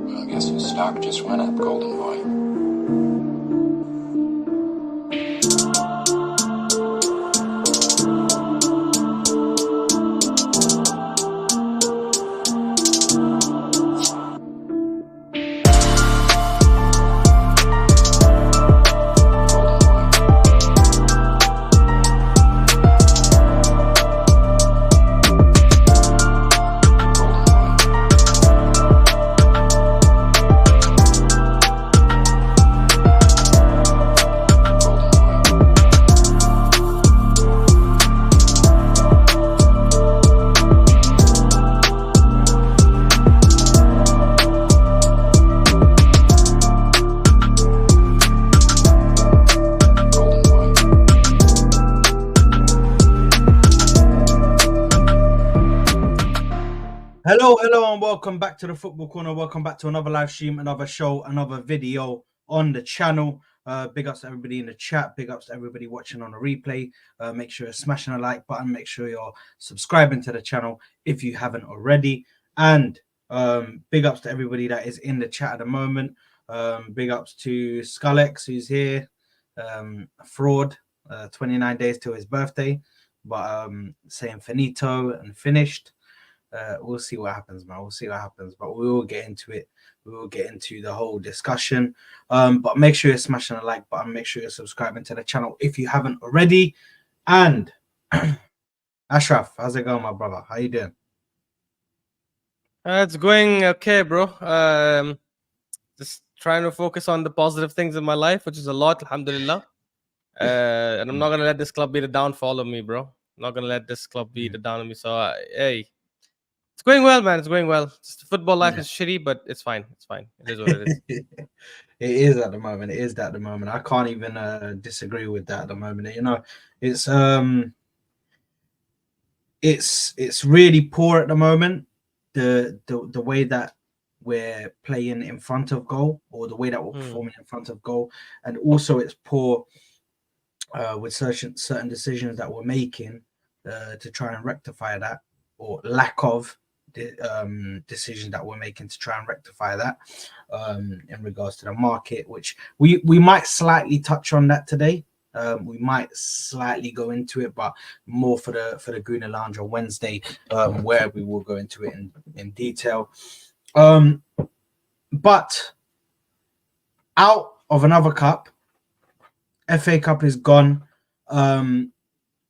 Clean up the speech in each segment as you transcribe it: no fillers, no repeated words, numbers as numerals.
I guess the stock just went up, Golden Boy. Hello, and welcome back to the Football Corner. Welcome back to another live stream, another show, another video on the channel. Big ups to everybody in the chat. Big ups to everybody watching on the replay. Make sure you're smashing the like button. Make sure you're subscribing to the channel if you haven't already. And big ups to everybody that is in the chat at the moment. Big ups to Skullex, who's here. Fraud, 29 days till his birthday, but saying finito and finished. We'll see what happens, man. We'll see what happens, but we will get into it. We will get into the whole discussion. But make sure you're smashing the like button. Make sure you're subscribing to the channel if you haven't already. And Ashraf, how's it going, my brother? How you doing? It's going okay, bro. Just trying to focus on the positive things in my life, which is a lot, alhamdulillah. And I'm not gonna let this club be the downfall of me, bro. I'm not gonna let this club be the down of me. So, hey. It's going well, man. It's going well. Just football life is shitty, but it's fine. It's fine. It is what it is. It is at the moment. It is at the moment. I can't even disagree with that at the moment. You know, it's really poor at the moment. The way that we're playing in front of goal, or the way that we're performing in front of goal, and also it's poor with certain decisions that we're making to try and rectify that, or lack of decision that we're making to try and rectify that in regards to the market, which we might slightly touch on that today. We might slightly go into it, but more for the Guna Lounge on Wednesday, where we will go into it in detail. But out of another cup, FA Cup is gone.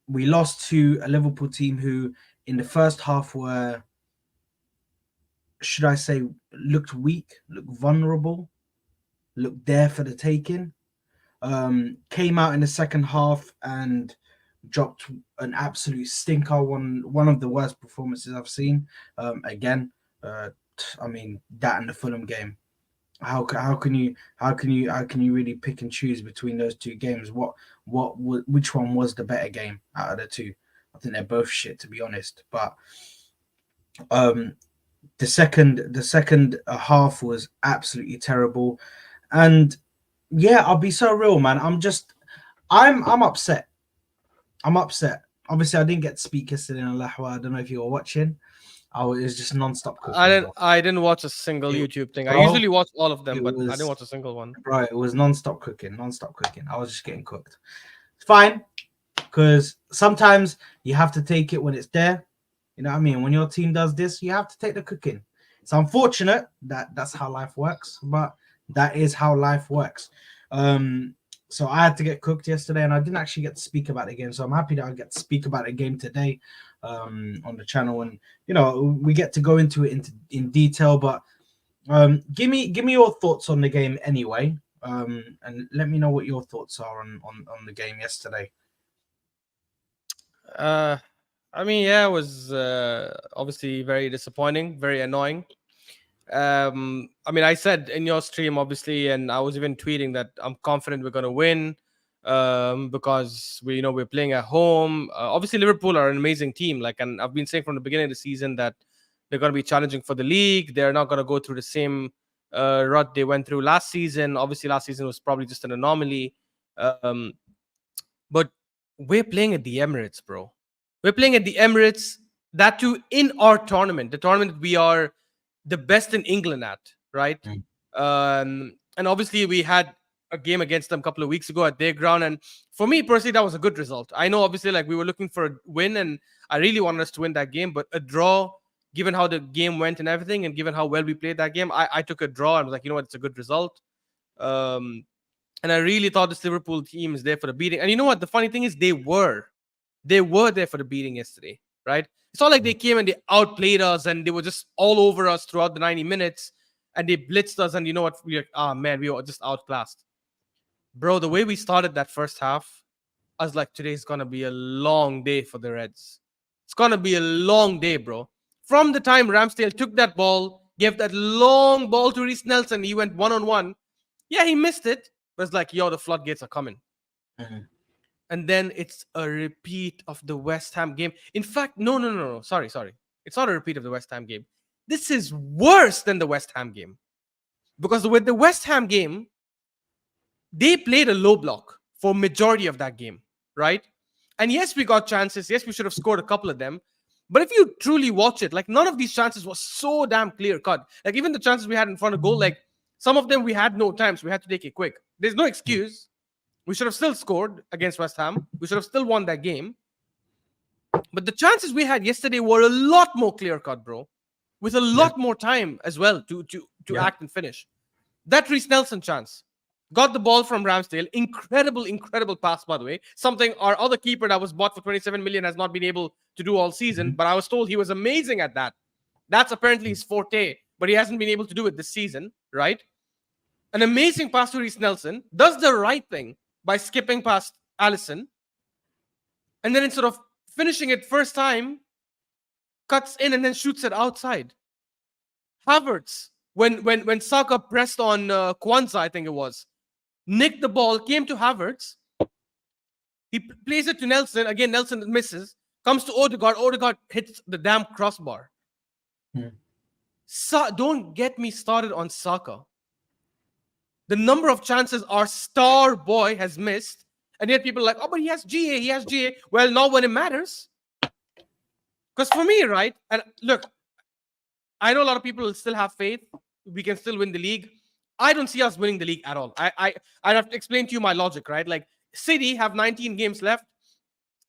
We lost to a Liverpool team who in the first half were, should I say, looked weak, looked vulnerable, looked there for the taking. Came out in the second half and dropped an absolute stinker, one of the worst performances I've seen. Again, I mean, that and the Fulham game. How can you really pick and choose between those two games? Which one was the better game out of the two? I think they're both shit, to be honest. But the second half was absolutely terrible, and yeah, I'll be so real, man. I'm upset. I'm upset. Obviously, I didn't get to speak yesterday in Lahwa. I don't know if you were watching. It was just non-stop cooking. I didn't watch a single YouTube thing. I usually watch all of them, but I didn't watch a single one. Bro, it was non-stop cooking. I was just getting cooked. It's fine, because sometimes you have to take it when it's there. You know what I mean? When your team does this, you have to take the cooking. It's unfortunate that that's how life works, but that is how life works. So I had to get cooked yesterday, and I didn't actually get to speak about the game. So I'm happy that I get to speak about the game today on the channel, and you know, we get to go into it in detail. But give me your thoughts on the game anyway, and let me know what your thoughts are on the game yesterday. I mean, yeah, it was obviously very disappointing, very annoying. I mean, I said in your stream, obviously, and I was even tweeting that I'm confident we're going to win because we're playing at home. Obviously, Liverpool are an amazing team. And I've been saying from the beginning of the season that they're going to be challenging for the league. They're not going to go through the same rut they went through last season. Obviously, last season was probably just an anomaly. But we're playing at the Emirates, bro. We're playing at the Emirates, that too in our tournament, the tournament we are the best in England at. right? And obviously we had a game against them a couple of weeks ago at their ground, and for me personally, that was a good result. I know obviously like we were looking for a win, and I really wanted us to win that game, but a draw, given how the game went and everything, and given how well we played that game, I took a draw and was like, you know what, it's a good result. And I really thought this Liverpool team is there for the beating. And you know what? The funny thing is, they were there for the beating yesterday, right? It's not like they came and they outplayed us and they were just all over us throughout the 90 minutes and they blitzed us. And you know what? We're like, ah, man, we were just outclassed. Bro, the way we started that first half, I was like, today's going to be a long day for the Reds. It's going to be a long day, bro. From the time Ramsdale took that ball, gave that long ball to Reece Nelson, he went one-on-one. Yeah, he missed it. But it's like, yo, the floodgates are coming. And then it's a repeat of the West Ham game. In fact, no. Sorry. It's not a repeat of the West Ham game. This is worse than the West Ham game. Because with the West Ham game, they played a low block for majority of that game, right? And yes, we got chances. Yes, we should have scored a couple of them. But if you truly watch it, like none of these chances was so damn clear cut. Like even the chances we had in front of goal, like some of them we had no time, so we had to take it quick. There's no excuse. We should have still scored against West Ham. We should have still won that game. But the chances we had yesterday were a lot more clear-cut, bro. With a lot more time as well to act and finish. That Reece Nelson chance. Got the ball from Ramsdale. Incredible pass, by the way. Something our other keeper that was bought for 27 million has not been able to do all season. But I was told he was amazing at that. That's apparently his forte. But he hasn't been able to do it this season, right? An amazing pass to Reece Nelson. Does the right thing by skipping past Alisson. And then instead of finishing it first time, cuts in and then shoots it outside. Havertz, when Saka pressed on Kwanzaa, I think it was, nicked the ball, came to Havertz. He plays it to Nelson. Again, Nelson misses. Comes to Odegaard. Odegaard hits the damn crossbar. Don't get me started on Saka. The number of chances our star boy has missed. And yet people are like, oh, but he has GA. Well, not when it matters. Because for me, right? And look, I know a lot of people still have faith. We can still win the league. I don't see us winning the league at all. I have to explain to you my logic, right? Like City have 19 games left.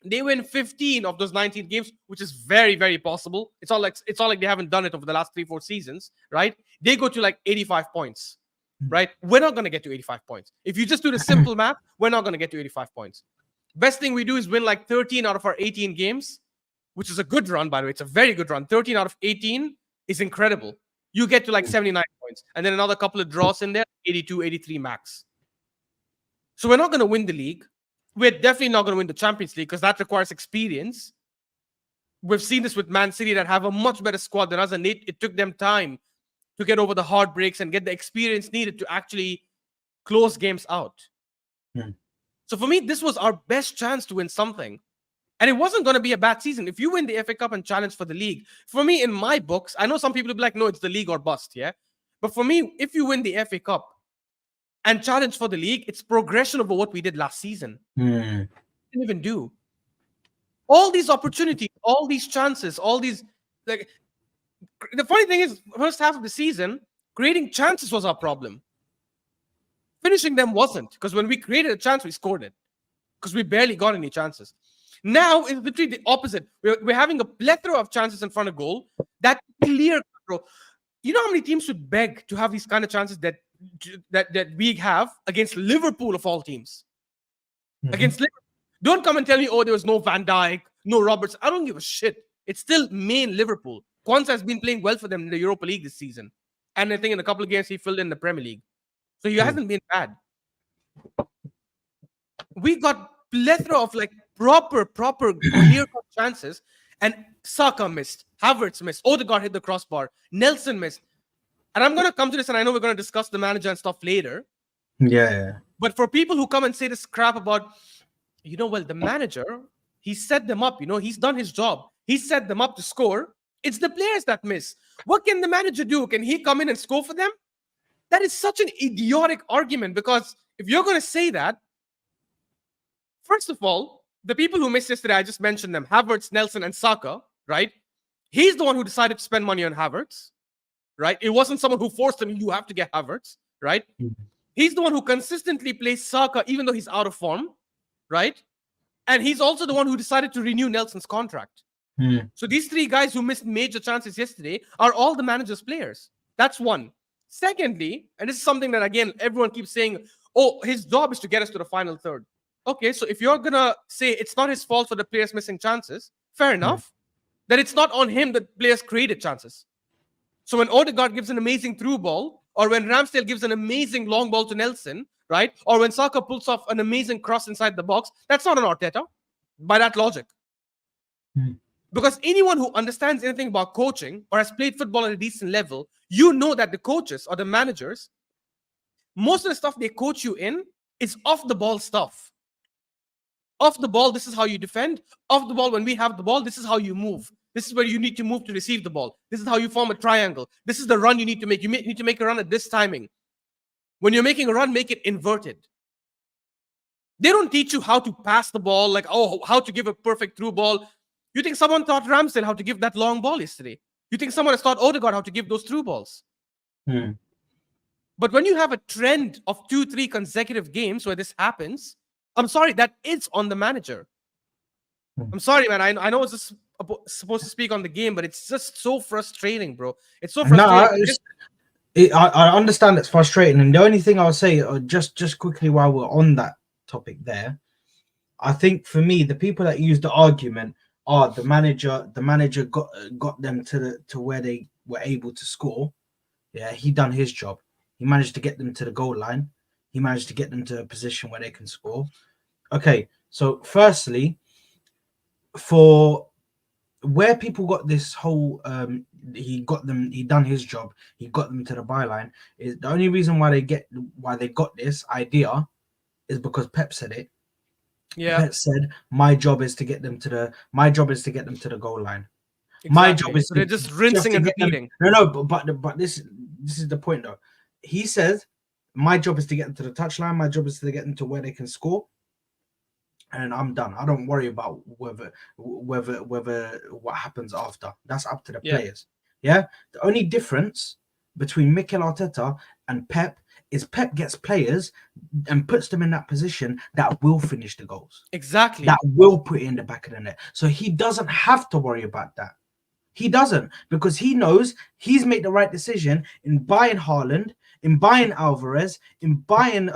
They win 15 of those 19 games, which is very, very possible. It's not like they haven't done it over the last 3-4 seasons, right? They go to like 85 points. Right? We're not going to get to 85 points. If you just do the simple math, we're not going to get to 85 points. Best thing we do is win like 13 out of our 18 games, which is a good run, by the way. It's a very good run. 13 out of 18 is incredible. You get to like 79 points. And then another couple of draws in there, 82, 83 max. So we're not going to win the league. We're definitely not going to win the Champions League because that requires experience. We've seen this with Man City that have a much better squad than us, and it took them time to get over the heartbreaks and get the experience needed to actually close games out. So for me, this was our best chance to win something. And it wasn't going to be a bad season. If you win the FA Cup and challenge for the league, for me, in my books, I know some people will be like, no, it's the league or bust, yeah? But for me, if you win the FA Cup and challenge for the league, it's progression over what we did last season. Didn't even do. All these opportunities, all these chances, all these... like. The funny thing is, first half of the season, creating chances was our problem. Finishing them wasn't, because when we created a chance, we scored it. Because we barely got any chances. Now, it's literally the opposite. We're having a plethora of chances in front of goal. That clear, bro. You know how many teams should beg to have these kind of chances that we have against Liverpool of all teams? Against Liverpool. Don't come and tell me, oh, there was no Van Dijk, no Roberts. I don't give a shit. It's still main Liverpool. Kwanzaa has been playing well for them in the Europa League this season. And I think in a couple of games, he filled in the Premier League. So he hasn't been bad. We got plethora of like proper clear-cut chances. And Saka missed. Havertz missed. Odegaard hit the crossbar. Nelson missed. And I'm going to come to this, and I know we're going to discuss the manager and stuff later. Yeah. But for people who come and say this crap about, well, the manager, he set them up. He's done his job. He set them up to score. It's the players that miss. What can the manager do? Can he come in and score for them? That is such an idiotic argument, because if you're going to say that, first of all, the people who missed yesterday, I just mentioned them, Havertz, Nelson, and Saka, right? He's the one who decided to spend money on Havertz. right? It wasn't someone who forced him, you have to get Havertz, right? He's the one who consistently plays Saka, even though he's out of form, right? And he's also the one who decided to renew Nelson's contract. So these three guys who missed major chances yesterday are all the manager's players. That's one. Secondly, and this is something that, again, everyone keeps saying, oh, his job is to get us to the final third. Okay, so if you're going to say it's not his fault for the players missing chances, fair enough. Then it's not on him that players created chances. So when Odegaard gives an amazing through ball, or when Ramsdale gives an amazing long ball to Nelson, right? Or when Saka pulls off an amazing cross inside the box, that's not an Arteta, by that logic. Because anyone who understands anything about coaching or has played football at a decent level, you know that the coaches or the managers, most of the stuff they coach you in is off the ball stuff. Off the ball, this is how you defend. Off the ball, when we have the ball, this is how you move. This is where you need to move to receive the ball. This is how you form a triangle. This is the run you need to make. You need to make a run at this timing. When you're making a run, make it inverted. They don't teach you how to pass the ball, like, oh, how to give a perfect through ball. You think someone taught Ramsdale how to give that long ball yesterday? You think someone has taught Odegaard how to give those through balls? But when you have a trend of 2-3 consecutive games where this happens, I'm sorry, that is on the manager. I'm sorry, man. I know it's just supposed to speak on the game, but it's just so frustrating, bro. It's so frustrating. I understand it's frustrating, and the only thing I'll say, just quickly while we're on that topic there, I think for me, the people that use the argument are the manager got them to where they were able to score. Yeah, he done his job. He managed to get them to the goal line. He managed to get them to a position where they can score. Okay, so firstly, for where people got this whole he done his job, he got them to the byline, is the only reason why they got this idea is because Pep said it. Yeah. Pep said, my job is to get them to the goal line. Exactly. My job is so they're just rinsing and repeating. But this is the point though. He says, my job is to get them to the touchline, my job is to get them to where they can score. And I'm done. I don't worry about whether what happens after. That's up to the players. Yeah. The only difference between Mikel Arteta and Pep is Pep gets players and puts them in that position that will finish the goals. Exactly. That will put it in the back of the net. So he doesn't have to worry about that. He doesn't, because he knows he's made the right decision in buying Haaland, in buying Alvarez, in buying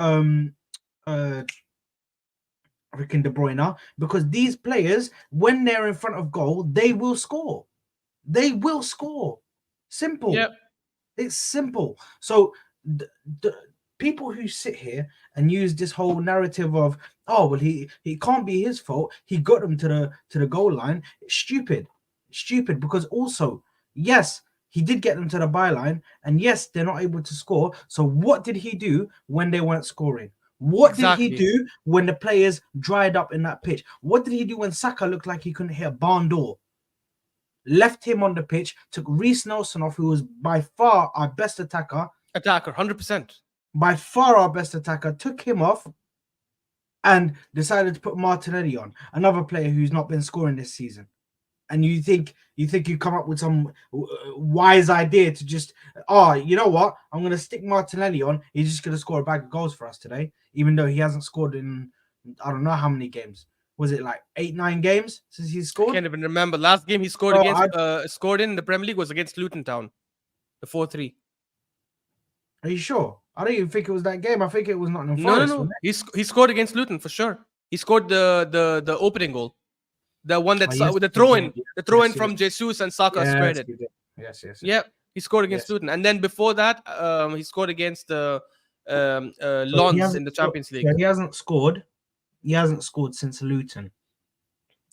Rick De Bruyne, because these players, when they're in front of goal, they will score. They will score. Simple. Yep. It's simple. So the people who sit here and use this whole narrative of, oh well, he can't be his fault, he got them to the goal line. It's stupid, because also, yes, he did get them to the byline, and yes, they're not able to score. So what did he do when they weren't scoring? What did he do when the players dried up in that pitch? What did he do when Saka looked like he couldn't hit a barn door? Left him on the pitch, took Reece Nelson off, who was by far our best attacker. 100%. By far our best attacker, took him off and decided to put Martinelli on, another player who's not been scoring this season. And you think you come up with some wise idea to just, you know what? I'm going to stick Martinelli on. He's just going to score a bag of goals for us today, even though he hasn't scored in, I don't know how many games. Was it like 8-9 games since he scored? I can't even remember. Last game he scored scored in the Premier League was against Luton Town, the 4-3. Are you sure? I don't even think it was that game. I think it was Nottingham Forest. No. He scored against Luton for sure. He scored the opening goal. The one that's with the throw-in from Jesus and Saka spread it. Yes. Yeah, he scored against Luton, and then before that, he scored against the Lens in the Champions League. Yeah, he hasn't scored. He hasn't scored since Luton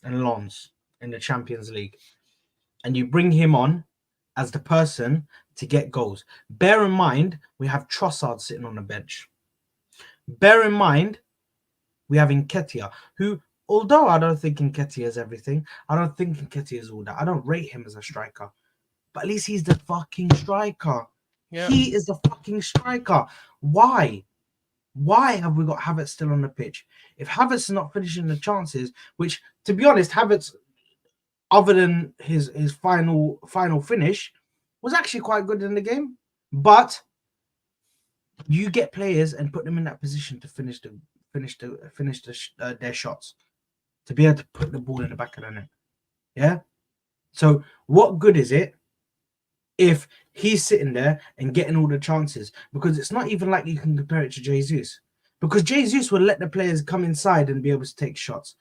and Lens in the Champions League, and you bring him on as the person to get goals. Bear in mind, we have Trossard sitting on the bench. Bear in mind, we have Nketiah, who, although I don't think Nketiah is everything, I don't think Nketiah is all that. I don't rate him as a striker, but at least he's the fucking striker. Yeah. He is the fucking striker. Why have we got Havertz still on the pitch? If Havertz is not finishing the chances, which, to be honest, Havertz, other than his final finish, was actually quite good in the game. But you get players and put them in that position to finish their shots, to be able to put the ball in the back of the net. Yeah. So what good is it if he's sitting there and getting all the chances? Because it's not even like you can compare it to Jesus. Because Jesus will let the players come inside and be able to take shots.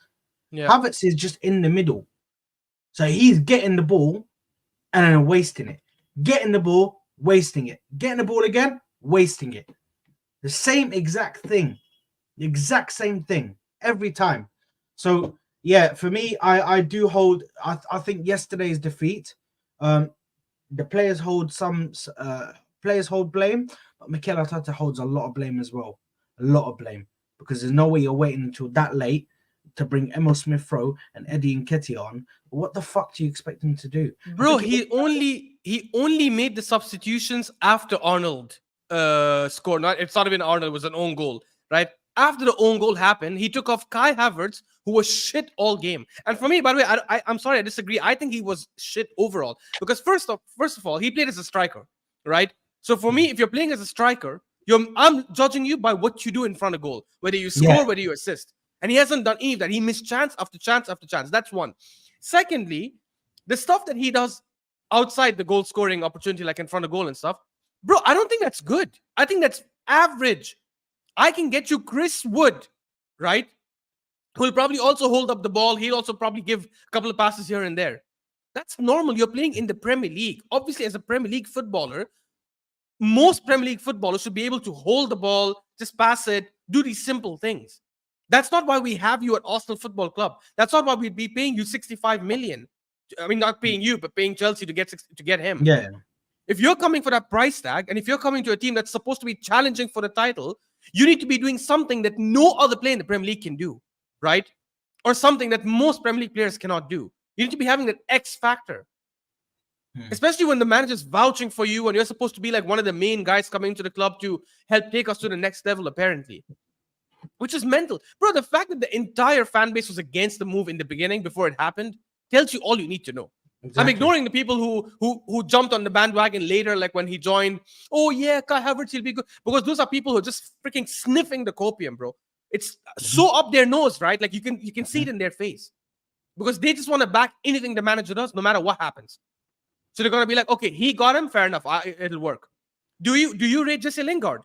Yeah. Havertz is just in the middle. So he's getting the ball and then wasting it. Getting the ball, wasting it. Getting the ball again, wasting it. The same exact thing. The exact same thing every time. So yeah, for me, I do hold. I think yesterday's defeat, the players hold blame, but Mikel Arteta holds a lot of blame as well. A lot of blame, because there's no way you're waiting until that late to bring Emil Smith Rowe and Eddie Nketiah on. What the fuck do you expect him to do? Bro, he only made the substitutions after Arnold scored. It's not even Arnold, it was an own goal, right? After the own goal happened, he took off Kai Havertz, who was shit all game. And for me, by the way, I'm sorry, I disagree. I think he was shit overall. Because first of all, he played as a striker, right? So for me, if you're playing as a striker, I'm judging you by what you do in front of goal, whether you score, whether you assist. And he hasn't done any of that. He missed chance after chance after chance. That's one. Secondly, the stuff that he does outside the goal scoring opportunity, like in front of goal and stuff, bro, I don't think that's good. I think that's average. I can get you Chris Wood, right? Who'll probably also hold up the ball. He'll also probably give a couple of passes here and there. That's normal. You're playing in the Premier League. Obviously, as a Premier League footballer, most Premier League footballers should be able to hold the ball, just pass it, do these simple things. That's not why we have you at Arsenal Football Club. That's not why we'd be paying you 65 million. I mean, not paying you, but paying Chelsea to get him. Yeah. If you're coming for that price tag, and if you're coming to a team that's supposed to be challenging for the title, you need to be doing something that no other player in the Premier League can do, right? Or something that most Premier League players cannot do. You need to be having that X factor. Especially when the manager's vouching for you and you're supposed to be like one of the main guys coming to the club to help take us to the next level, apparently. Which is mental. Bro, the fact that the entire fan base was against the move in the beginning before it happened tells you all you need to know. Exactly. I'm ignoring the people who jumped on the bandwagon later, like when he joined. Oh yeah, Kai Havertz, he'll be good. Because those are people who are just freaking sniffing the copium, bro. It's so up their nose, right? Like you can see it in their face. Because they just want to back anything the manager does, no matter what happens. So they're gonna be like, okay, he got him, fair enough, it'll work. Do you rate Jesse Lingard?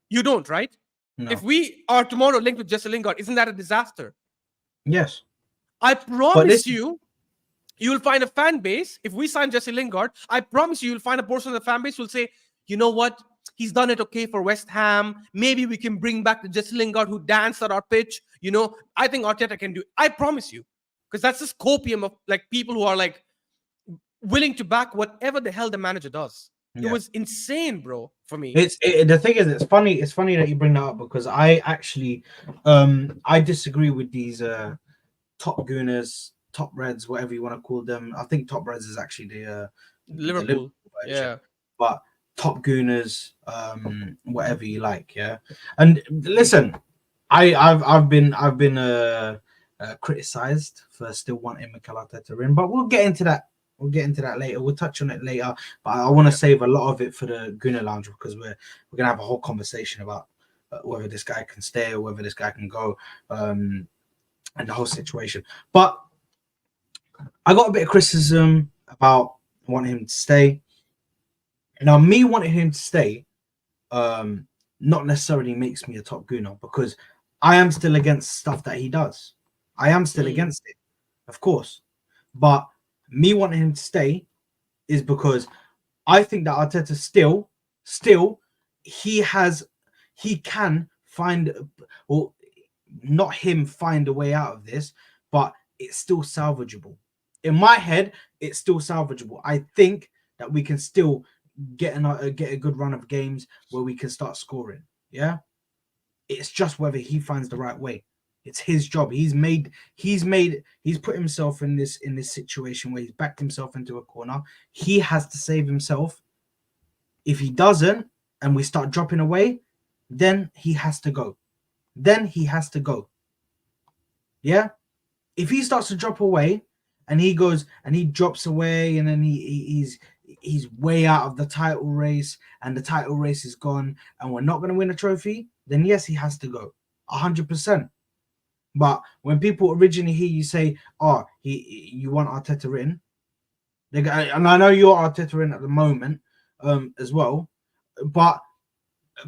You don't, right? No. If we are tomorrow linked with Jesse Lingard, isn't that a disaster? Yes. I promise you'll find a fan base. If we sign Jesse Lingard, I promise you'll find a portion of the fan base who will say, you know what? He's done it okay for West Ham. Maybe we can bring back the Jesse Lingard who danced at our pitch. You know, I think Arteta can do it. I promise you. Because that's this copium of like people who are like willing to back whatever the hell the manager does. Yeah. It was insane, bro, for me. The thing is, it's funny that you bring that up, because I actually I disagree with these top gooners, top reds, whatever you want to call them. I think top reds is actually the Liverpool version. Yeah. But top gooners, whatever you like, yeah. And listen, I've been criticized for still wanting Mikel Arteta in, but we'll get into that. We'll get into that later. We'll touch on it later. But I want to save a lot of it for the Gooner Lounge, because we're gonna have a whole conversation about whether this guy can stay or whether this guy can go, and the whole situation. But I got a bit of criticism about wanting him to stay. Now, me wanting him to stay, not necessarily makes me a top Gooner, because I am still against stuff that he does. I am still against it, of course. But me wanting him to stay is because I think that Arteta still he can find, or not him find a way out of this, but it's still salvageable. In my head, it's still salvageable. I think that we can still get a good run of games where we can start scoring. Yeah, it's just whether he finds the right way. It's his job. He's put himself in this situation where he's backed himself into a corner. He has to save himself. If he doesn't, and we start dropping away, then he has to go. Yeah? If he starts to drop away and he goes and he drops away and then he's he's way out of the title race and the title race is gone and we're not going to win a trophy, then yes, he has to go 100%. But when people originally hear you say, "Oh, you want Arteta in," and I know you're Arteta in at the moment, as well, but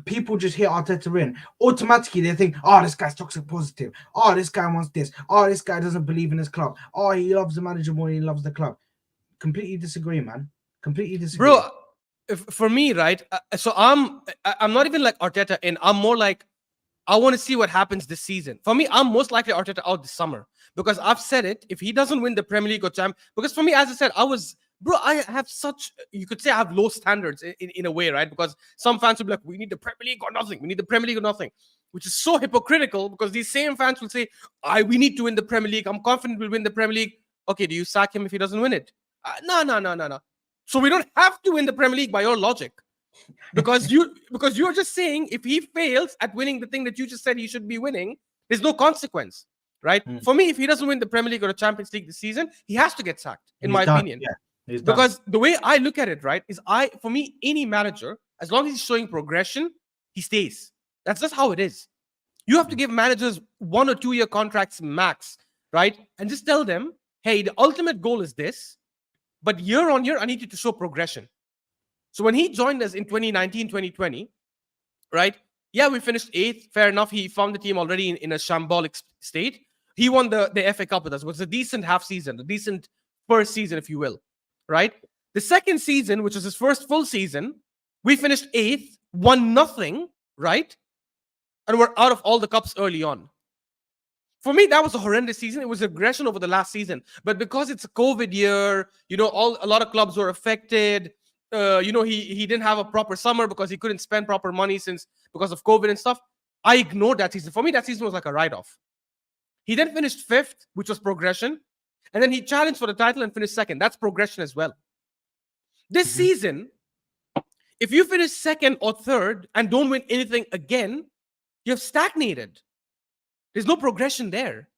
people just hear Arteta in, automatically they think, "Oh, this guy's toxic positive. Oh, this guy wants this. Oh, this guy doesn't believe in his club. Oh, he loves the manager more than he loves the club." Completely disagree, man. Completely disagree. Bro, for me, right? So I'm not even like Arteta in. I'm more like, I want to see what happens this season. For me, I'm most likely Arteta out this summer because I've said it. If he doesn't win the Premier League or champ, because for me, as I said, I have such, you could say I have low standards in a way, right? Because some fans will be like, we need the Premier League or nothing. We need the Premier League or nothing, which is so hypocritical because these same fans will say, we need to win the Premier League. I'm confident we'll win the Premier League. Okay, do you sack him if he doesn't win it? No. So we don't have to win the Premier League by your logic. Because you're just saying if he fails at winning the thing that you just said he should be winning, there's no consequence, right? For me, if he doesn't win the Premier League or the Champions League this season, he has to get sacked, in my opinion. Yeah, he's because the way I look at it, right, is for me, any manager, as long as he's showing progression, he stays. That's just how it is. You have to give managers 1 or 2 year contracts max, right? And just tell them, hey, the ultimate goal is this, but year on year, I need you to show progression. So when he joined us in 2019, 2020, right? Yeah, we finished 8th. Fair enough. He found the team already in a shambolic state. He won the FA Cup with us. It was a decent half season, a decent first season, if you will, right? The second season, which was his first full season, we finished 8th, 1-0, right? And we're out of all the cups early on. For me, that was a horrendous season. It was aggression over the last season. But because it's a COVID year, a lot of clubs were affected. He didn't have a proper summer because he couldn't spend proper money because of COVID and stuff. I ignored that season. For me, that season was like a write-off. He then finished 5th, which was progression. And then he challenged for the title and finished 2nd. That's progression as well. This season, if you finish 2nd or 3rd and don't win anything again, you have stagnated. There's no progression there.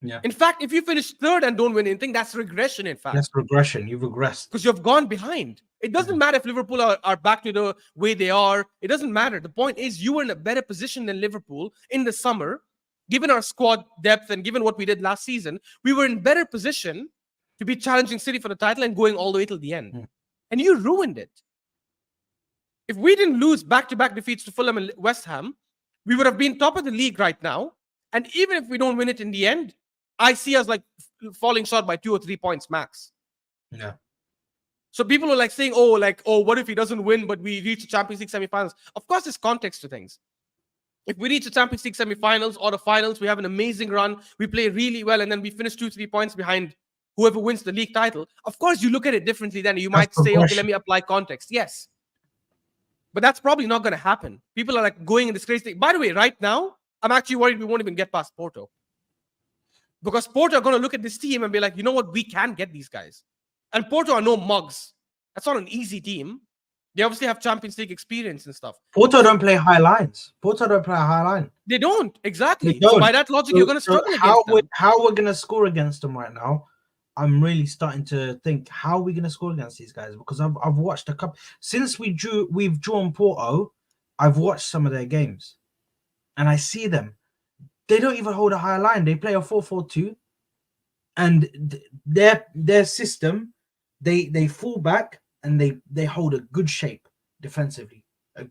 Yeah. In fact, if you finish 3rd and don't win anything, that's regression, in fact. That's regression. You've regressed. Because you've gone behind. It doesn't matter if Liverpool are back to the way they are. It doesn't matter. The point is you were in a better position than Liverpool in the summer. Given our squad depth and given what we did last season, we were in better position to be challenging City for the title and going all the way till the end. And you ruined it. If we didn't lose back-to-back defeats to Fulham and West Ham, we would have been top of the league right now. And even if we don't win it in the end, I see us like falling short by 2 or 3 points max. Yeah. So people are like saying, oh, what if he doesn't win, but we reach the Champions League semifinals? Of course, there's context to things. If we reach the Champions League semifinals or the finals, we have an amazing run, we play really well, and then we finish 2-3 points behind whoever wins the league title. Of course, you look at it differently then. You might say, okay, let me apply context. Yes. But that's probably not going to happen. People are like going in this crazy thing. By the way, right now, I'm actually worried we won't even get past Porto. Because Porto are going to look at this team and be like, you know what? We can get these guys. And Porto are no mugs. That's not an easy team. They obviously have Champions League experience and stuff. Porto don't play high lines. Porto don't play a high line. They don't. Exactly. They don't. So by that logic, you're going to struggle against them. How we're going to score against them right now, I'm really starting to think, how are we going to score against these guys? Because I've watched a couple. Since we've drawn Porto, I've watched some of their games. And I see them. They don't even hold a high line. They play a 4-4-2. And their system, they fall back and they hold a good shape defensively. And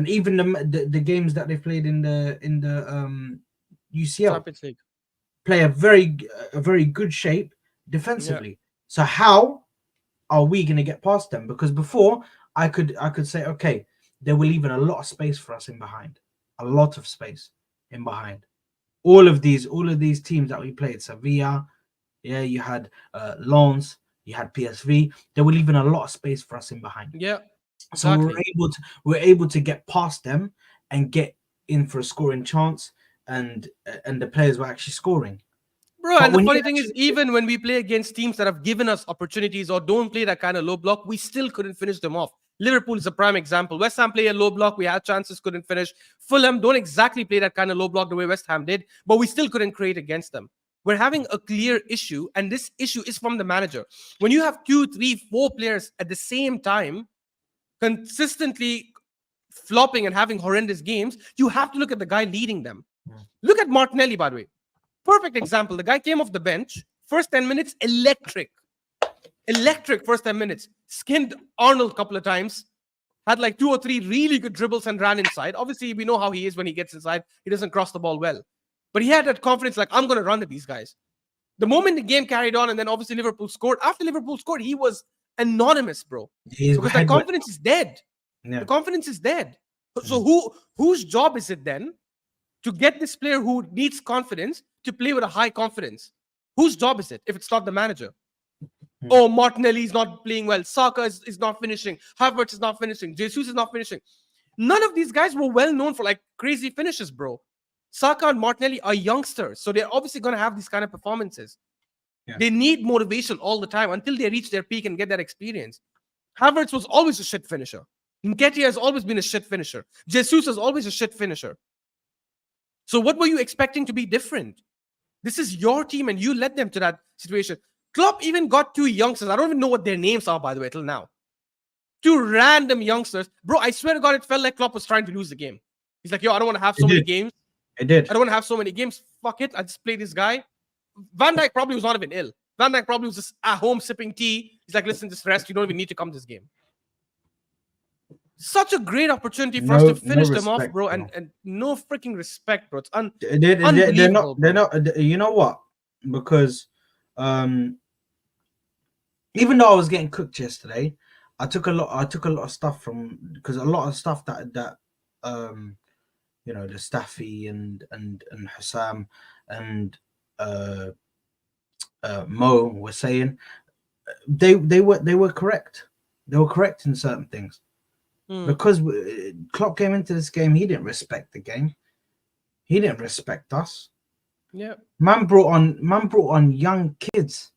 even the games that they played in the UCL Champions League play a very good shape defensively. Yeah. So how are we going to get past them? Because before I could say, okay, they will leave a lot of space for us in behind. A lot of space in behind. All of these teams that we played, Sevilla, yeah, you had Lens, you had PSV. They were leaving a lot of space for us in behind. Yeah, exactly. So we're able to get past them and get in for a scoring chance, and the players were actually scoring. Bro, and the funny thing is, even when we play against teams that have given us opportunities or don't play that kind of low block, we still couldn't finish them off. Liverpool is a prime example. West Ham play a low block. We had chances, couldn't finish. Fulham don't exactly play that kind of low block the way West Ham did, but we still couldn't create against them. We're having a clear issue, and this issue is from the manager. When you have 2, 3, 4 players at the same time consistently flopping and having horrendous games, you have to look at the guy leading them. Look at Martinelli, by the way. Perfect example. The guy came off the bench, first 10 minutes, electric first 10 minutes. Skinned Arnold a couple of times. Had like 2 or 3 really good dribbles and ran inside. Obviously, we know how he is when he gets inside. He doesn't cross the ball well. But he had that confidence, like, I'm going to run at these guys. The moment the game carried on, and then obviously Liverpool scored. After Liverpool scored, he was anonymous, bro. Because that confidence is dead. Yeah. The confidence is dead. So whose job is it then to get this player who needs confidence to play with a high confidence? Whose job is it if it's not the manager? Oh, Martinelli is not playing well. Saka is not finishing. Havertz is not finishing. Jesus is not finishing. None of these guys were well known for like crazy finishes, bro. Saka and Martinelli are youngsters, so they're obviously going to have these kind of performances. Yeah. They need motivation all the time until they reach their peak and get that experience. Havertz was always a shit finisher. Nketiah has always been a shit finisher. Jesus is always a shit finisher. So what were you expecting to be different? This is your team and you led them to that situation. Klopp even got 2 youngsters. I don't even know what their names are, by the way, till now. 2 random youngsters. Bro, I swear to God, it felt like Klopp was trying to lose the game. He's like, yo, I don't want to have so many games. It did. I don't want to have so many games. Fuck it. I just play this guy. Van Dijk probably was not even ill. Van Dijk probably was just at home sipping tea. He's like, listen, just rest. You don't even need to come this game. Such a great opportunity for us to finish them off, bro. And no freaking respect, bro. It's unbelievable. They're not. You know what? Because even though I was getting cooked yesterday, I took a lot of stuff from, because a lot of stuff that you know, the Staffy and Hassam and Mo were saying, they were correct. They were correct in certain things. Because Klopp came into this game, he didn't respect the game. He didn't respect us. Yeah. Man brought on young kids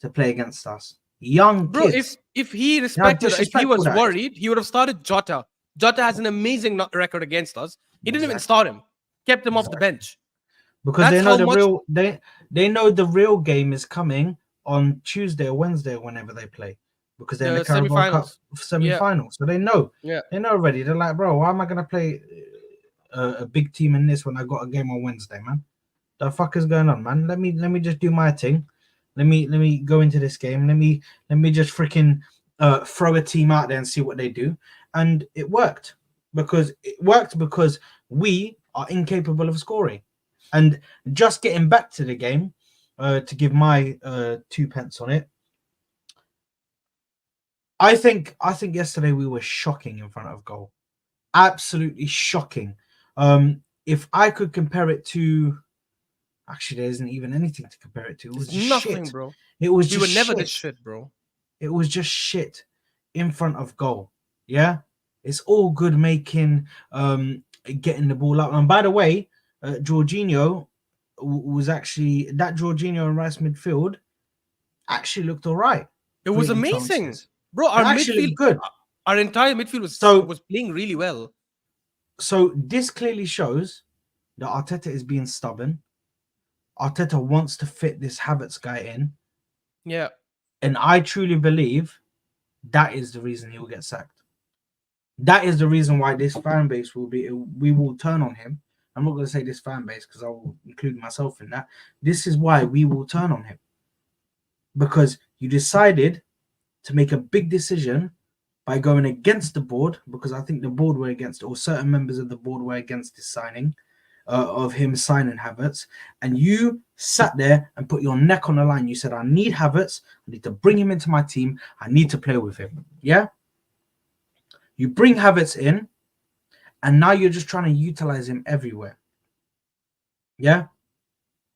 to play against us. Young kids. If he respected, if he was worried, he would have started Jota. Jota has an amazing record against us. He didn't even start him. Kept him off the bench. Because they know they know the real game is coming on Tuesday or Wednesday or whenever they play. Because they're in the Carabao Cup semi-final. So they know. Yeah. They know already. They're like, bro, why am I gonna play a big team in this when I got a game on Wednesday, man? The fuck is going on, man? Let me just do my thing. Let me go into this game. Let me just freaking throw a team out there and see what they do. And it worked because we are incapable of scoring. And just getting back to the game, to give my 2 pence on it. I think yesterday we were shocking in front of goal. Absolutely shocking. If I could compare it to, actually, there isn't even anything to compare it to. It was just nothing, shit. Bro. It was just we were never shit. this shit, bro. It was just shit in front of goal. Yeah, it's all good making, getting the ball up. And by the way, Jorginho was actually, that Jorginho and Rice midfield actually looked all right. It was amazing, bro. Our midfield, good. Our entire midfield was playing really well. So this clearly shows that Arteta is being stubborn. Arteta wants to fit this Havertz guy in. Yeah. And I truly believe that is the reason he will get sacked. That is the reason why this fan base we will turn on him. I'm not going to say this fan base because I will include myself in that. This is why we will turn on him. Because you decided to make a big decision by going against the board, because I think the board were against it, or certain members of the board were against this signing, of him signing Havertz, and you sat there and put your neck on the line. You said, I need Havertz, I need to bring him into my team, I need to play with him. Yeah? You bring Havertz in, and now you're just trying to utilize him everywhere. Yeah?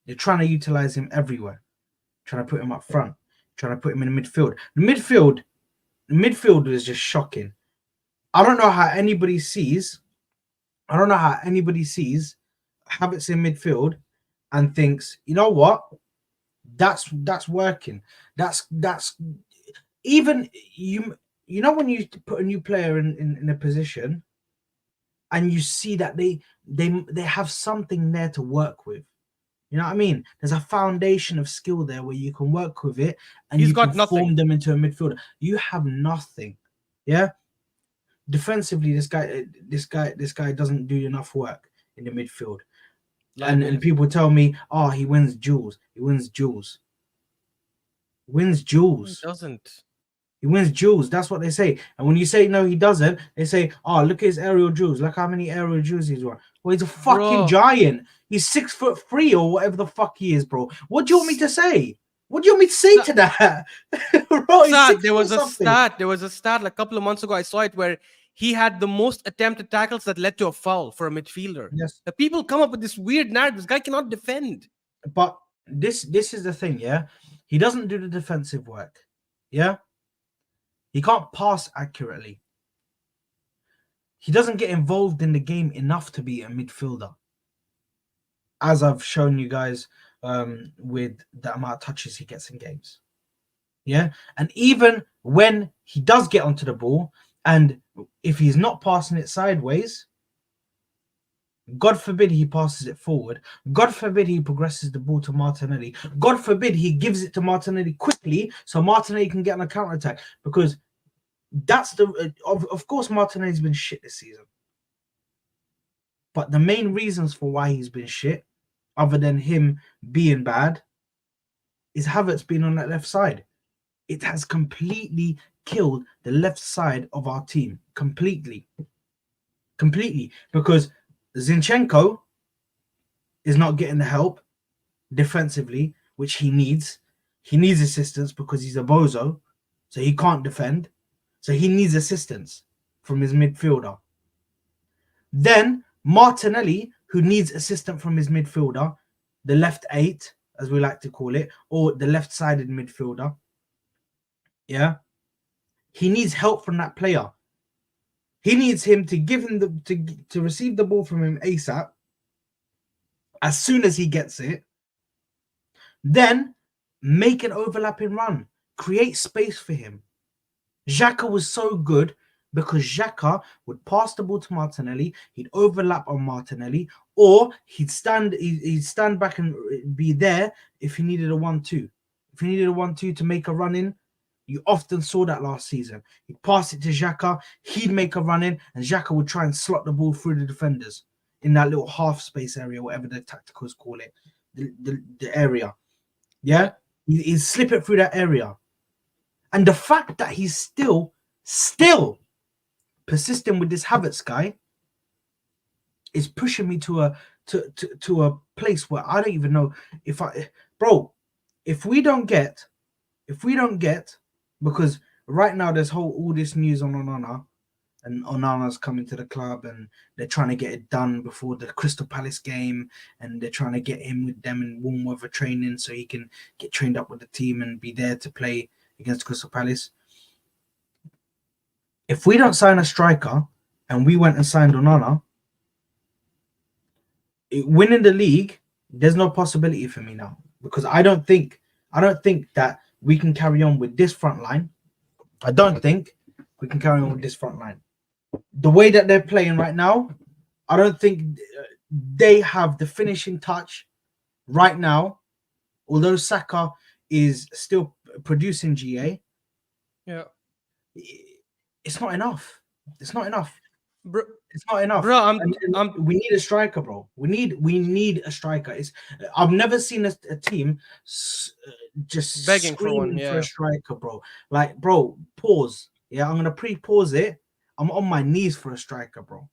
You're trying to utilize him everywhere. Trying to put him up front, trying to put him in the midfield. The midfield is just shocking. I don't know how anybody sees Havertz in midfield and thinks, you know what? That's working. That's even you know when you put a new player in a position and you see that they have something there to work with. You know what I mean? There's a foundation of skill there where you can work with it and He's you can got nothing. form them into a midfielder. You have nothing. Yeah. Defensively, this guy doesn't do enough work in the midfield. And people tell me, oh, he wins duels. He wins duels. Wins duels. He doesn't. He wins duels. That's what they say. And when you say no, he doesn't, they say, oh, look at his aerial duels. Look how many aerial duels he's won. Well, he's a fucking giant. He's 6'3" or whatever the fuck he is, bro. What do you want me to say? What do you want me to say to that? Bro, There was a stat. There was a stat like a couple of months ago. I saw it where he had the most attempted tackles that led to a foul for a midfielder. Yes. The people come up with this weird narrative. This guy cannot defend. But this is the thing, yeah. He doesn't do the defensive work. Yeah. He can't pass accurately. He doesn't get involved in the game enough to be a midfielder. As I've shown you guys with the amount of touches he gets in games. Yeah. And even when he does get onto the ball, and if he's not passing it sideways, God forbid he passes it forward. God forbid he progresses the ball to Martinelli. God forbid he gives it to Martinelli quickly so Martinelli can get on a counter-attack. Because that's the... Of course, Martinelli's been shit this season. But the main reasons for why he's been shit, other than him being bad, is Havertz being on that left side. It has completely killed the left side of our team. Completely. Because Zinchenko is not getting the help defensively, which he needs. He needs assistance because he's a bozo, so he can't defend. So he needs assistance from his midfielder. Then Martinelli, who needs assistance from his midfielder, the left 8, as we like to call it, or the left-sided midfielder. Yeah, he needs help from that player. He needs him to give him to receive the ball from him ASAP, as soon as he gets it. Then make an overlapping run, create space for him. Xhaka was so good because Xhaka would pass the ball to Martinelli, he'd overlap on Martinelli, or he'd stand back and be there if he needed a 1-2. If he needed a 1-2 to make a run in, you often saw that last season. He'd pass it to Xhaka, he'd make a run in, and Xhaka would try and slot the ball through the defenders in that little half space area, whatever the tacticals call it, the area. Yeah? He'd slip it through that area. And the fact that he's still persisting with this Havertz guy is pushing me to a place where I don't even know if we don't get, because right now there's all this news on Onana, and Onana's coming to the club and they're trying to get it done before the Crystal Palace game, and they're trying to get him with them in warm weather training so he can get trained up with the team and be there to play against Crystal Palace. If we don't sign a striker and we went and signed Onana, winning the league, there's no possibility for me now, because I don't think that we can carry on with this front line. I don't think we can carry on with this front line. The way that they're playing right now, I don't think they have the finishing touch right now. Although Saka is still producing GA, yeah, it's not enough. It's not enough. Bro, it's not enough. Bro, we need a striker, bro. We need a striker. I've never seen a team just begging screaming for a striker, bro. Like, bro, pause. Yeah, I'm gonna pre-pause it. I'm on my knees for a striker, bro.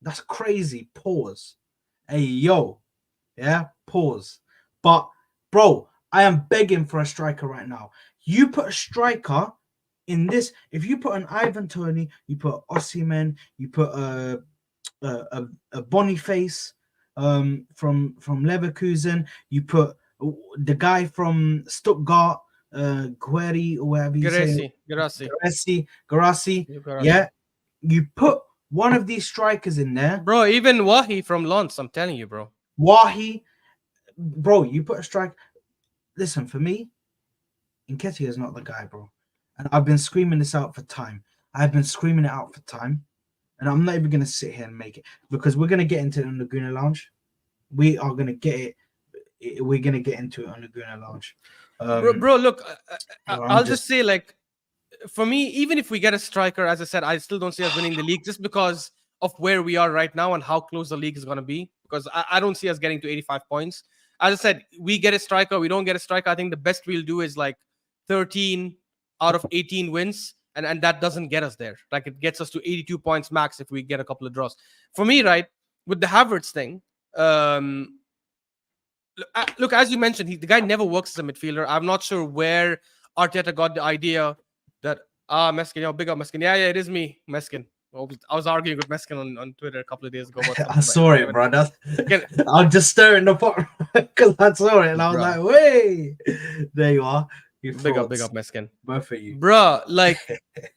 That's crazy. Pause. Hey, yo. Yeah, pause. But, bro, I am begging for a striker right now. You put a striker in this. If you put an Ivan Toney, you put Osimhen, you put a Boniface from Leverkusen, you put the guy from Stuttgart, Guerri, or whatever you say. Garassi. Yeah, you put one of these strikers in there, bro. Even Wahi from Lens, I'm telling you, bro. Wahi, bro, you put a strike. Listen, for me, Nketiah is not the guy, bro. And I've been screaming this out for time. I've been screaming it out for time. And I'm not even going to sit here and make it, because we're going to get into the Laguna Lounge. We are going to get it. we're gonna get into it on the Guna Lounge. Bro, look, I'll just just say, like, for me, even if we get a striker, as I said, I still don't see us winning the league just because of where we are right now and how close the league is going to be. Because I don't see us getting to 85 points. As I said, we get a striker, we don't get a striker. I think the best we'll do is like 13 out of 18 wins. And that doesn't get us there. Like, it gets us to 82 points max if we get a couple of draws. For me, right, with the Havertz thing, look, as you mentioned, the guy never works as a midfielder. I'm not sure where Arteta got the idea that Meskin, big up Meskin. Yeah, it is me, Meskin. I was arguing with Meskin on Twitter a couple of days ago. I saw it, brother. I'm just staring the pot because I saw it and I was like, "Wait, there you are." Big up, Meskin. Both of you, bro. Like,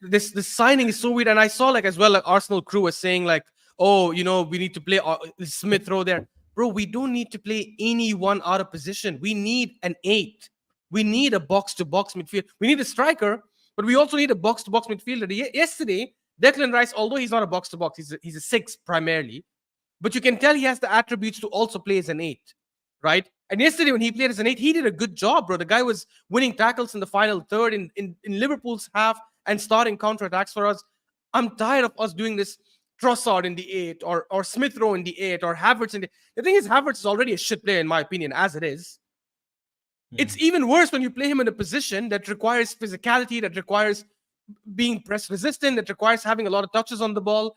this signing is so weird, and I saw, like, as well, like, Arsenal crew was saying, like, oh, we need to play Smith Rowe there. Bro, we don't need to play anyone out of position. We need an 8. We need a box-to-box midfield. We need a striker, but we also need a box-to-box midfielder. Yesterday, Declan Rice, although he's not a box-to-box, he's a 6 primarily, but you can tell he has the attributes to also play as an 8, right? And yesterday when he played as an 8, he did a good job, bro. The guy was winning tackles in the final third in Liverpool's half and starting counter-attacks for us. I'm tired of us doing this Trossard in the 8 or Smith Rowe in the 8 or Havertz in the thing is, Havertz is already a shit player in my opinion as it is. It's even worse when you play him in a position that requires physicality, that requires being press resistant, that requires having a lot of touches on the ball.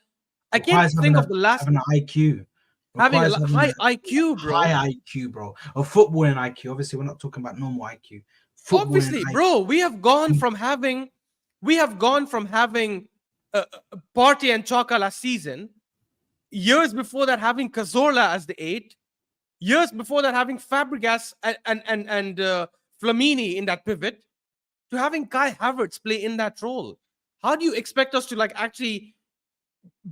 I can't think of the last having an IQ. Having a high IQ, bro. High IQ, bro. Or footballing IQ. Obviously, we're not talking about normal IQ. Obviously, bro, we have gone from having Partey and Chaka last season. Years before that, having Cazorla as the 8. Years before that, having Fabregas and Flamini in that pivot, to having Kai Havertz play in that role. How do you expect us to, like, actually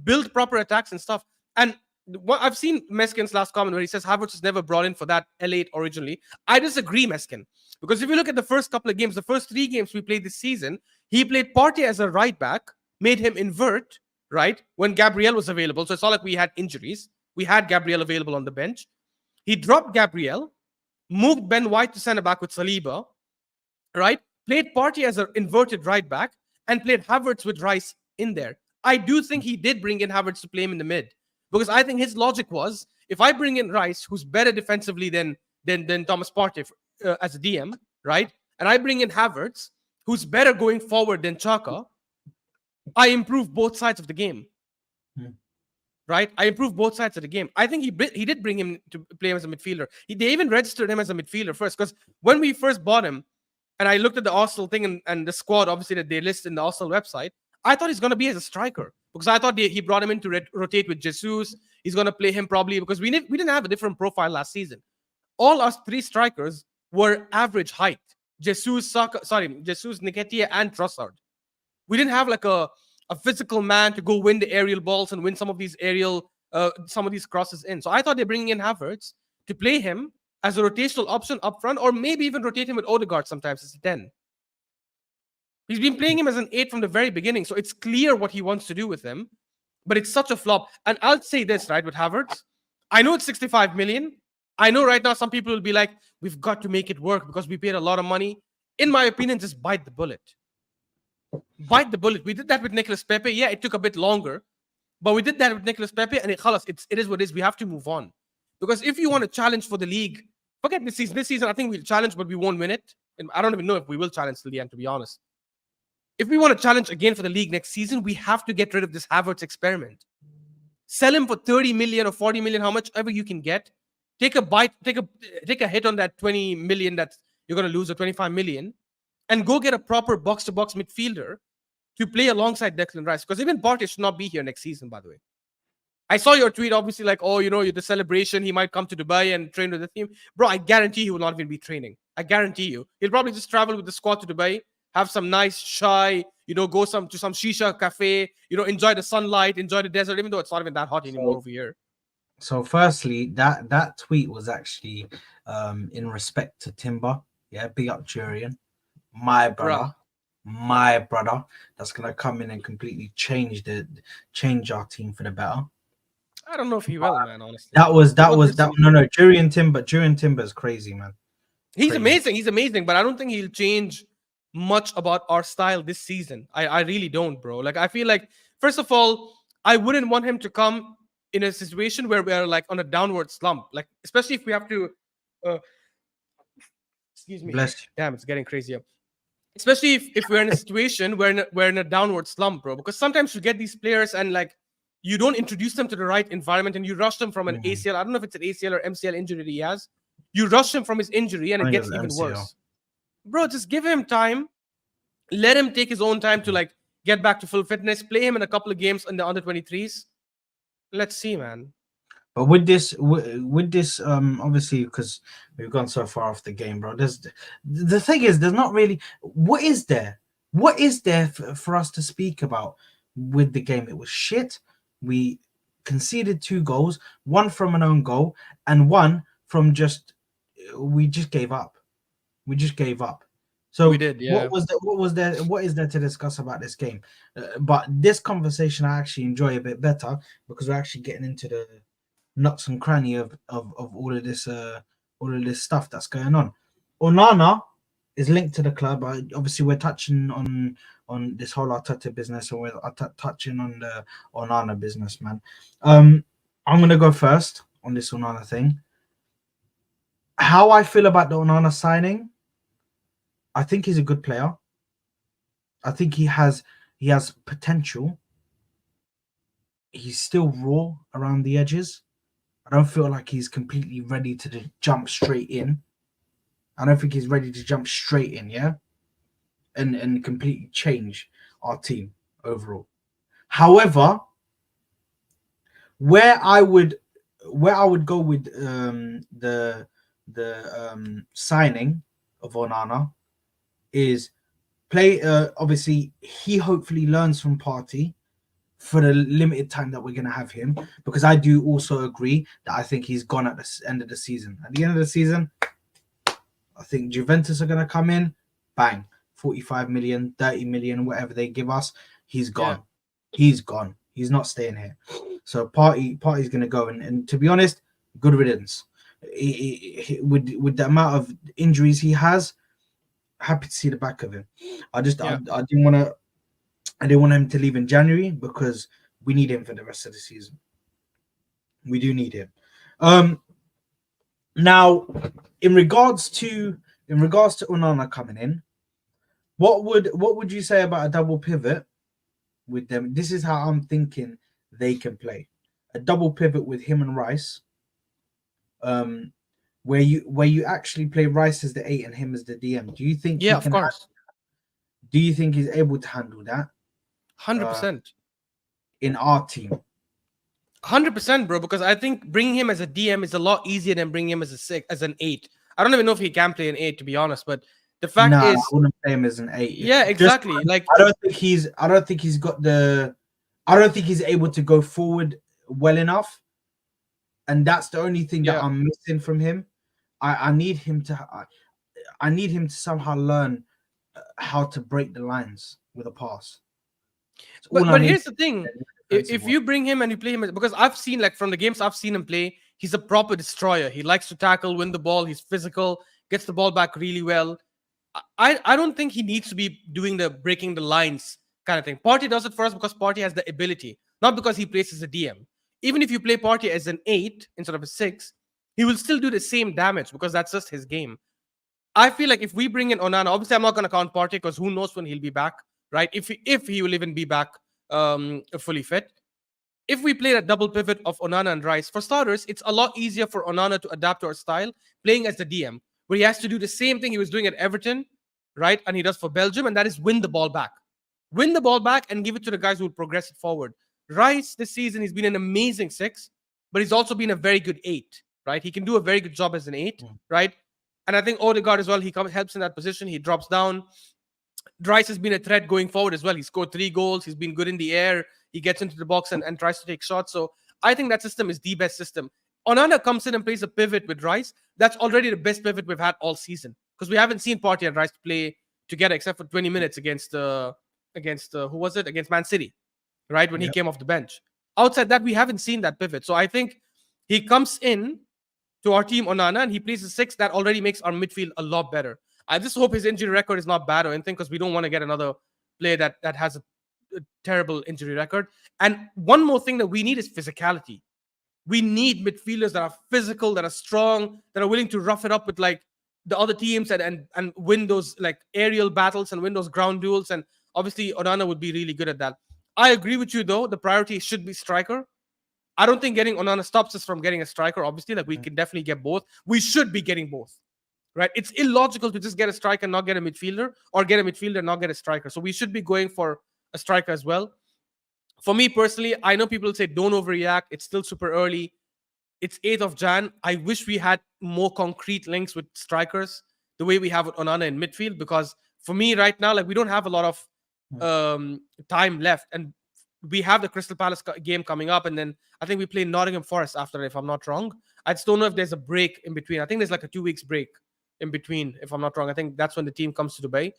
build proper attacks and stuff? And what I've seen Meskin's last comment where he says Havertz was never brought in for that L8 originally. I disagree, Meskin, because if you look at the first couple of games, the first 3 games we played this season, he played Partey as a right back, made him invert, right, when Gabriel was available. So it's not like we had injuries. We had Gabriel available on the bench. He dropped Gabriel, moved Ben White to centre back with Saliba, right? Played Partey as an inverted right back and played Havertz with Rice in there. I do think he did bring in Havertz to play him in the mid, because I think his logic was, if I bring in Rice, who's better defensively than Thomas Partey as a DM, right? And I bring in Havertz, who's better going forward than Chaka, I improve both sides of the game. Right? I improved both sides of the game. I think he did bring him to play him as a midfielder. They even registered him as a midfielder first, because when we first bought him, and I looked at the Arsenal thing and the squad, obviously, that they list in the Arsenal website, I thought he's going to be as a striker, because I thought he brought him in to rotate with Jesus. He's going to play him probably because we didn't have a different profile last season. All our 3 strikers were average height. Jesus, Nketiah, and Trossard. We didn't have like a physical man to go win the aerial balls and win some of these crosses in. So I thought they're bringing in Havertz to play him as a rotational option up front, or maybe even rotate him with Odegaard sometimes as a 10. He's been playing him as an 8 from the very beginning, so it's clear what he wants to do with him, but it's such a flop. And I'll say this, right, with Havertz, I know it's 65 million. I know right now some people will be like, we've got to make it work because we paid a lot of money. In my opinion, just bite the bullet. Bite the bullet. We did that with Nicolas Pepe. Yeah, it took a bit longer, but we did that with Nicolas Pepe, and it is what it is. We have to move on. Because if you want to challenge for the league, forget this season. This season, I think we'll challenge, but we won't win it. And I don't even know if we will challenge till the end, to be honest. If we want to challenge again for the league next season, we have to get rid of this Havertz experiment. Sell him for 30 million or 40 million, how much ever you can get. Take a bite, take a hit on that 20 million that you're going to lose, or 25 million, and go get a proper box-to-box midfielder to play alongside Declan Rice. Because even Partey should not be here next season, by the way. I saw your tweet, obviously, like, oh, the celebration, he might come to Dubai and train with the team. Bro, I guarantee he will not even be training. I guarantee you. He'll probably just travel with the squad to Dubai, have some nice chai, go to some shisha cafe, enjoy the sunlight, enjoy the desert, even though it's not even that hot anymore over here. So firstly, that tweet was actually in respect to Timber. Yeah, big up Jurian. My brother. That's gonna come in and completely change our team for the better. I don't know if he will, man. Honestly, That was not that was this that. No, season. no, Jurian Timber's crazy, man. He's Crazy. amazing. He's amazing, but I don't think he'll change much about our style this season. I really don't, bro. Like I feel like first of all, I wouldn't want him to come in a situation where we are like on a downward slump. Like especially if we have to uh, excuse me. Bless Damn, it's getting crazier. Especially if we're in a situation where we're in a downward slump, bro. Because sometimes you get these players and like you don't introduce them to the right environment and you rush them from an you. ACL. I don't know if it's an ACL or MCL injury that he has. You rush him from his injury and I it think it gets was even MCL. worse. Bro, just give him time. Let him take his own time to like get back to full fitness. Play him in a couple of games in the under 23s. Let's see, man. But with this, obviously because we've gone so far off the game, bro. There's the thing is, there's not really what is there for us to speak about with the game. It was shit. We conceded 2 goals, one from an own goal, and one from we just gave up. We just gave up. We So did, yeah. what is there to discuss about this game? But this conversation I actually enjoy a bit better because we're actually getting into the nuts and cranny of all of this stuff that's going on. Onana is linked to the club. Obviously, we're touching on this whole Arteta business, and we're touching on the Onana business, man. I'm gonna go first on this Onana thing. How I feel about the Onana signing, I think he's a good player. I think he has potential. He's still raw around the edges. I don't feel like he's completely ready to jump straight in. I don't think he's ready to jump straight in, yeah, and completely change our team overall. However, where I would go with the signing of Onana is play. Obviously, he hopefully learns from Party for the limited time that we're going to have him, because I do also agree that I think he's gone at the end of the season. At the end of the season, I think Juventus are going to come in, bang, 45 million, 30 million, whatever they give us. He's gone. Yeah. He's gone. He's not staying here. So Party's going to go. And to be honest, good riddance. With the amount of injuries he has, happy to see the back of him. I didn't want him to leave in January because we need him for the rest of the season. We do need him. Now, in regards to Onana coming in, what would you say about a double pivot with them? This is how I'm thinking they can play a double pivot with him and Rice. Where you actually play Rice as the 8 and him as the DM. Do you think Yeah, of course. Do you think he's able to handle that? 100%. In our team. 100%, bro, because I think bringing him as a DM is a lot easier than bringing him as an 8. I don't even know if he can play an 8, to be honest, but the fact is, I wouldn't play him as an 8. Yeah, exactly. Like I don't think he's able to go forward well enough, and that's the only thing that I'm missing from him. I need him to somehow learn how to break the lines with a pass. But here's the thing: if you bring him and you play him, because I've seen, like, from the games I've seen him play, he's a proper destroyer. He likes to tackle, win the ball. He's physical, gets the ball back really well. I don't think he needs to be doing the breaking the lines kind of thing. Partey does it for us because Partey has the ability, not because he plays as a DM. Even if you play Partey as an 8 instead of a 6, he will still do the same damage because that's just his game. I feel like if we bring in Onana, obviously I'm not going to count Partey because who knows when he'll be back, right? If he will even be back fully fit. If we play that double pivot of Onana and Rice, for starters, it's a lot easier for Onana to adapt to our style playing as the DM, where he has to do the same thing he was doing at Everton, right? And he does for Belgium, and that is win the ball back. Win the ball back and give it to the guys who will progress it forward. Rice this season, he's been an amazing 6, but he's also been a very good 8, right? He can do a very good job as an 8, right? And I think Odegaard as well, he helps in that position. He drops down. Rice has been a threat going forward as well. He scored 3 goals. He's been good in the air. He gets into the box and tries to take shots. So I think that system is the best system. Onana comes in and plays a pivot with Rice. That's already the best pivot we've had all season, because we haven't seen Partey and Rice play together except for 20 minutes against who was it? Against Man City, right? When he came off the bench. Outside that, we haven't seen that pivot. So I think he comes in to our team, Onana, and he plays a six. That already makes our midfield a lot better. I just hope his injury record is not bad or anything, because we don't want to get another player that has a terrible injury record. And one more thing that we need is physicality. We need midfielders that are physical, that are strong, that are willing to rough it up with like the other teams and win those like aerial battles and win those ground duels. And obviously, Onana would be really good at that. I agree with you though. The priority should be striker. I don't think getting Onana stops us from getting a striker. Obviously, like we can definitely get both. We should be getting both, right? It's illogical to just get a striker and not get a midfielder, or get a midfielder and not get a striker. So we should be going for a striker as well. For me personally, I know people say don't overreact. It's still super early. It's 8th of Jan. I wish we had more concrete links with strikers the way we have with Onana in midfield, because for me right now, like we don't have a lot of time left, and we have the Crystal Palace game coming up, and then I think we play Nottingham Forest after, if I'm not wrong. I just don't know if there's a break in between. I think there's like a 2 weeks break in between, if I'm not wrong. I think that's when the team comes to Dubai.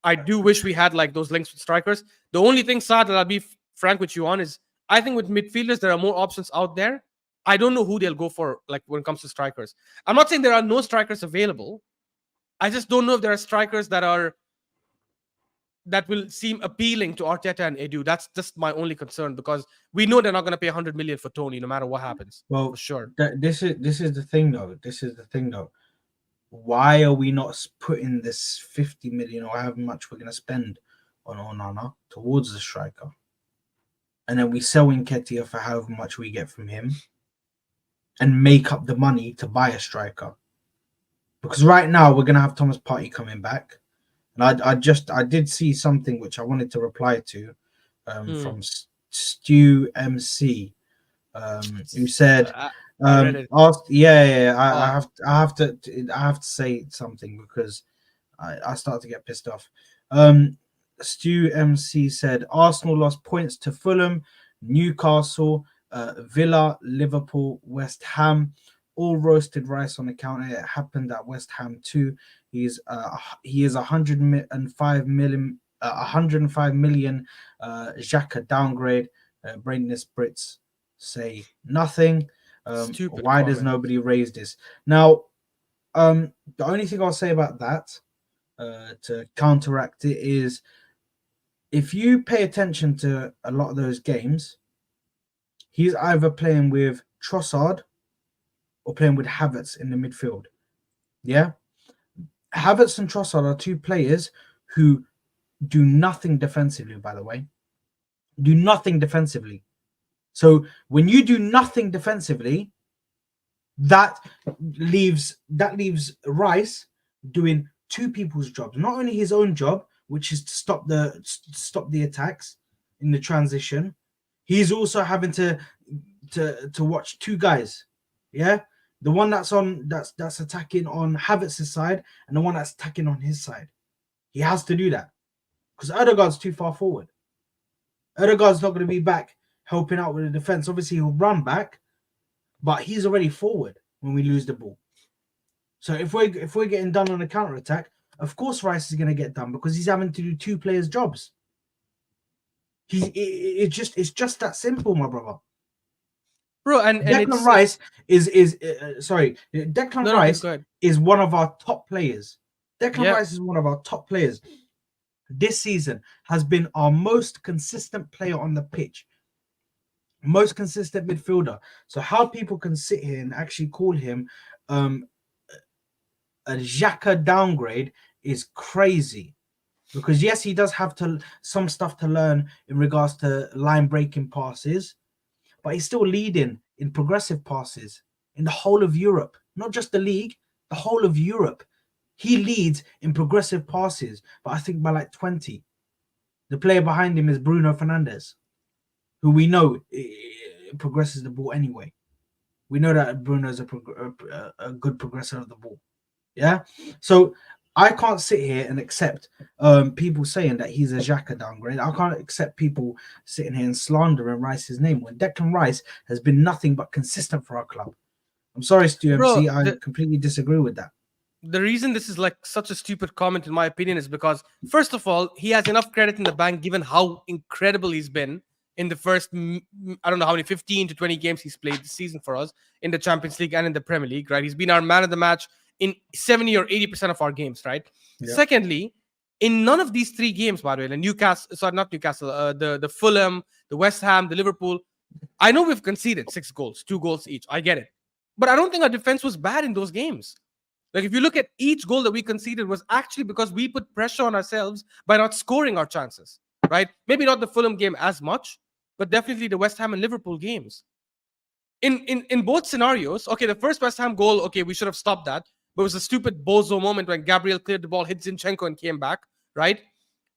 I do wish we had like those links with strikers. The only thing, Saad, that I'll be frank with you on is I think with midfielders there are more options out there. I don't know who they'll go for, like when it comes to strikers. I'm not saying there are no strikers available. I just don't know if there are strikers that will seem appealing to Arteta and Edu. That's just my only concern, because we know they're not going to pay 100 million for Tony, no matter what happens. Well, for sure. This is the thing, though. This is the thing, though. Why are we not putting this 50 million or however much we're going to spend on Onana towards the striker, and then we sell Nketiah for however much we get from him, and make up the money to buy a striker? Because right now we're going to have Thomas Partey coming back, and I did see something which I wanted to reply to from Stu MC, who said, I have to say something, because I start to get pissed off. Stu MC said Arsenal lost points to Fulham, Newcastle, Villa, Liverpool, West Ham, all roasted rice on the counter. It happened at West Ham too. He is 105 million Xhaka downgrade. Brainless Brits say nothing. Stupid why comment. does nobody raise this? Now, the only thing I'll say about that, to counteract it, is if you pay attention to a lot of those games, he's either playing with Trossard or playing with Havertz in the midfield. Yeah? Havertz and Trossard are two players who do nothing defensively, by the way. Do nothing defensively. So when you do nothing defensively, that leaves Rice doing two people's jobs. Not only his own job, which is to stop the attacks in the transition, he's also having to watch two guys. Yeah, the one that's attacking on Havertz's side and the one that's attacking on his side. He has to do that because Odegaard's too far forward. Odegaard's not going to be back helping out with the defense. Obviously, he'll run back, but he's already forward when we lose the ball. So if we're getting done on a counter attack, of course Rice is going to get done because he's having to do two players' jobs. It's just that simple, my brother. Bro, and Declan Rice Declan Rice is one of our top players. Rice is one of our top players. This season has been our most consistent player on the pitch. Most consistent midfielder. So how people can sit here and actually call him a Xhaka downgrade is crazy. Because yes, he does have some stuff to learn in regards to line breaking passes, but he's still leading in progressive passes in the whole of Europe, not just the league, the whole of Europe. He leads in progressive passes, but I think by like 20. The player behind him is Bruno Fernandes, who we know progresses the ball anyway. We know that Bruno is a good progressor of the ball. Yeah, so I can't sit here and accept people saying that he's a Xhaka downgrade. I can't accept people sitting here and slandering Rice's name when Declan Rice has been nothing but consistent for our club. I'm sorry, Stu MC, I completely disagree with that. The reason this is like such a stupid comment, in my opinion, is because, first of all, he has enough credit in the bank given how incredible he's been in the first, I don't know how many, 15 to 20 games he's played this season for us in the Champions League and in the Premier League, right? He's been our man of the match in 70 or 80% of our games, right? Yeah. Secondly, in none of these 3 games, by the way, the Newcastle, sorry, not Newcastle, the Fulham, the West Ham, the Liverpool, I know we've conceded 6 goals, 2 goals each. I get it. But I don't think our defense was bad in those games. Like, if you look at each goal that we conceded was actually because we put pressure on ourselves by not scoring our chances, right? Maybe not the Fulham game as much, but definitely the West Ham and Liverpool games. In both scenarios, okay, the first West Ham goal, okay, we should have stopped that. But it was a stupid bozo moment when Gabriel cleared the ball, hit Zinchenko, and came back, right?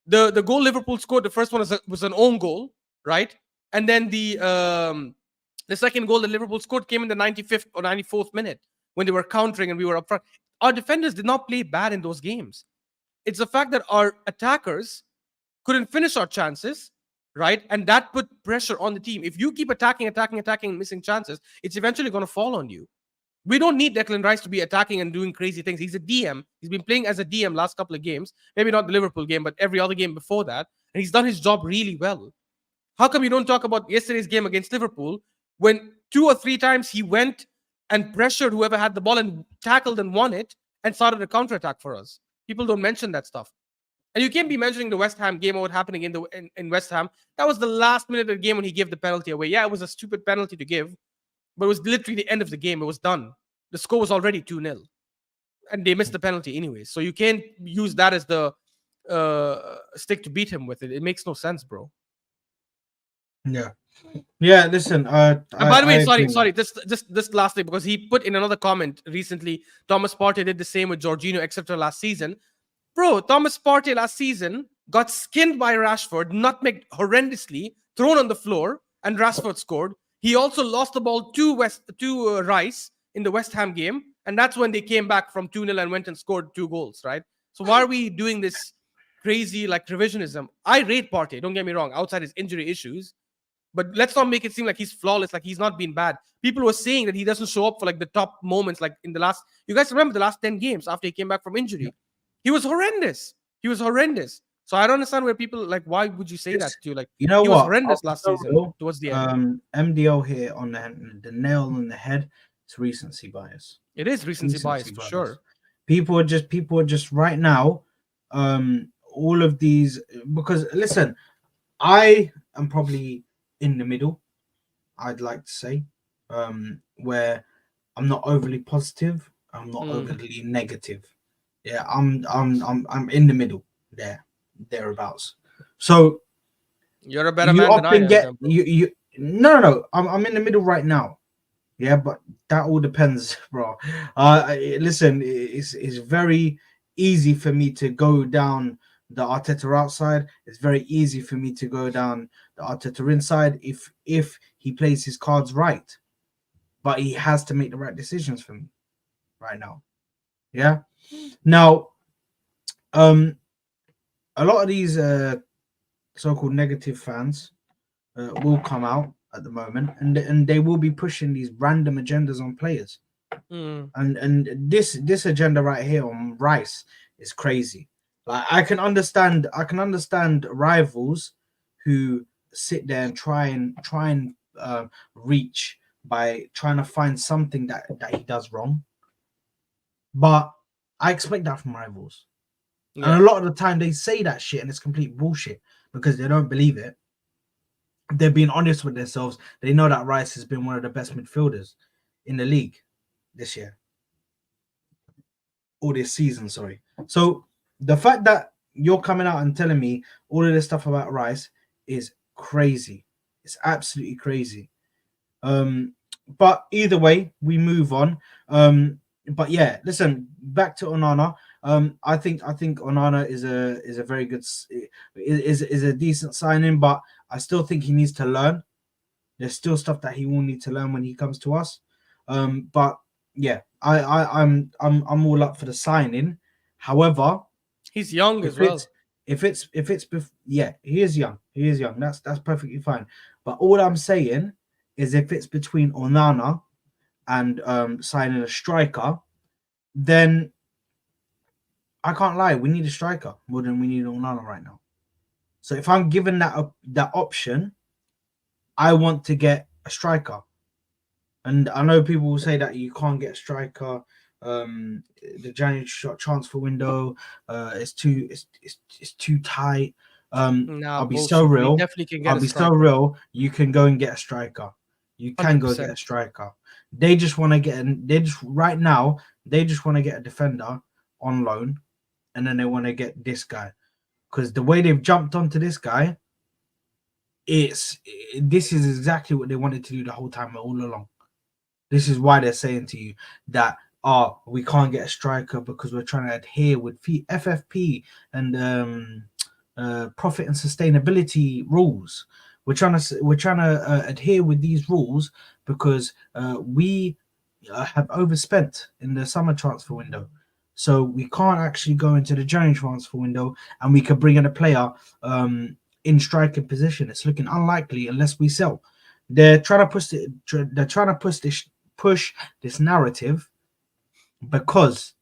The goal Liverpool scored, the first one was an own goal, right? And then the second goal that Liverpool scored came in the 95th or 94th minute when they were countering and we were up front. Our defenders did not play bad in those games. It's the fact that our attackers couldn't finish our chances, right? And that put pressure on the team. If you keep attacking, and missing chances, it's eventually going to fall on you. We don't need Declan Rice to be attacking and doing crazy things. He's a DM. He's been playing as a DM last couple of games. Maybe not the Liverpool game, but every other game before that. And he's done his job really well. How come you don't talk about yesterday's game against Liverpool when 2 or 3 times he went and pressured whoever had the ball and tackled and won it and started a counterattack for us? People don't mention that stuff. And you can't be mentioning the West Ham game or what happening in West Ham. That was the last minute of the game when he gave the penalty away. Yeah, it was a stupid penalty to give, but it was literally the end of the game. It was done. The score was already 2-0. And they missed the penalty anyways. So you can't use that as the stick to beat him with it. It makes no sense, bro. Yeah. Yeah, listen. And by the way, agree. sorry. This last thing, because he put in another comment recently. Thomas Partey did the same with Jorginho, etc. last season. Bro, Thomas Partey last season got skinned by Rashford, nutmegged horrendously, thrown on the floor, and Rashford scored. He also lost the ball to Rice in the West Ham game, and that's when they came back from 2-0 and went and scored 2 goals, right? So why are we doing this crazy like revisionism? I rate Partey, don't get me wrong, outside his injury issues, but let's not make it seem like he's flawless, like he's not been bad. People were saying that he doesn't show up for like the top moments, like in the last. You guys remember the last 10 games after he came back from injury? He was horrendous. So I don't understand where people like. Why would you say that to? Like, you know he what? was horrendous last season Real, towards the end. MDL here on the nail on the head. It's recency bias. It is recency bias for sure. People are just right now. All of these, because listen, I am probably in the middle. I'd like to say, where I'm not overly positive. I'm not overly negative. Yeah, I'm in the middle thereabouts. So you're a better man than I am. No, I'm in the middle right now. Yeah, but that all depends, bro. Listen, it's very easy for me to go down the Arteta outside. It's very easy for me to go down the Arteta inside if he plays his cards right. But he has to make the right decisions for me right now. Yeah. Now, a lot of these so-called negative fans will come out at the moment, and they will be pushing these random agendas on players. And this agenda right here on Rice is crazy. Like I can understand rivals who sit there and try and reach by trying to find something that he does wrong. But I expect that from rivals. Yeah. And a lot of the time they say that shit and it's complete bullshit because they don't believe it. They're being honest with themselves. They know that Rice has been one of the best midfielders in the league this year. Or this season, sorry. So the fact that you're coming out and telling me all of this stuff about Rice is crazy. It's absolutely crazy. But either way, we move on. But yeah, listen, back to Onana. I think Onana is a very good is a decent signing, but I still think he needs to learn. There's still stuff that he will need to learn when he comes to us. But yeah, I'm all up for the signing. However, he's young as well. He is young. He is young. That's perfectly fine. But all I'm saying is if it's between Onana and signing a striker, then I can't lie. We need a striker more than we need Onana right now. So if I'm given that option, I want to get a striker. And I know people will say that you can't get a striker. The January transfer window it's too tight. Nah, I'll be so bullshit. We real. definitely can get I'll a be so striker. real. You can go and get a striker. You can go get 100%. a striker. They just want to get. They just right now. They just want to get a defender on loan, and then they want to get this guy because the way they've jumped onto this guy, this is exactly what they wanted to do the whole time all along. This is why they're saying to you that we can't get a striker because we're trying to adhere with FFP and profit and sustainability rules. We're trying to adhere with these rules because we have overspent in the summer transfer window. So we can't actually go into the January transfer window and we could bring in a player in striking position. It's looking unlikely unless we sell. They're trying to push it. They're trying to push this narrative because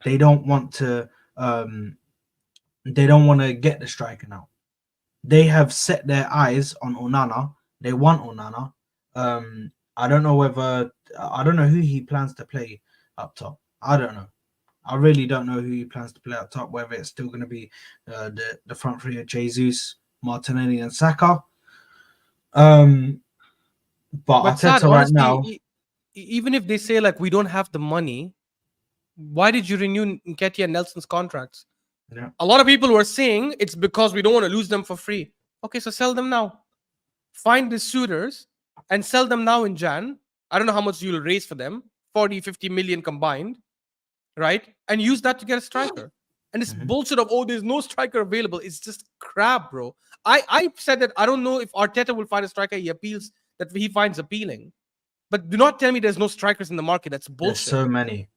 they don't want to. They don't want to get the striker now. They have set their eyes on Onana. They want Onana. I don't know who he plans to play up top. I don't know. I really don't know who he plans to play up top. Whether it's still going to be the front three of Jesus, Martinelli, and Saka. But But Sad, Arteta right honestly, now, even if they say like we don't have the money, why did you renew Nketiah and Nelson's contracts? yeah. A lot of people were saying it's because we don't want to lose them for free. Okay, so sell them now. Find the suitors and sell them now in Jan. I don't know how much you'll raise for them, 40, 50 million combined, right? And use that to get a striker. And this bullshit of, oh, there's no striker available. It's just crap, bro. I said that I don't know if Arteta will find a striker that he finds appealing. But do not tell me there's no strikers in the market. That's There's bullshit. so many.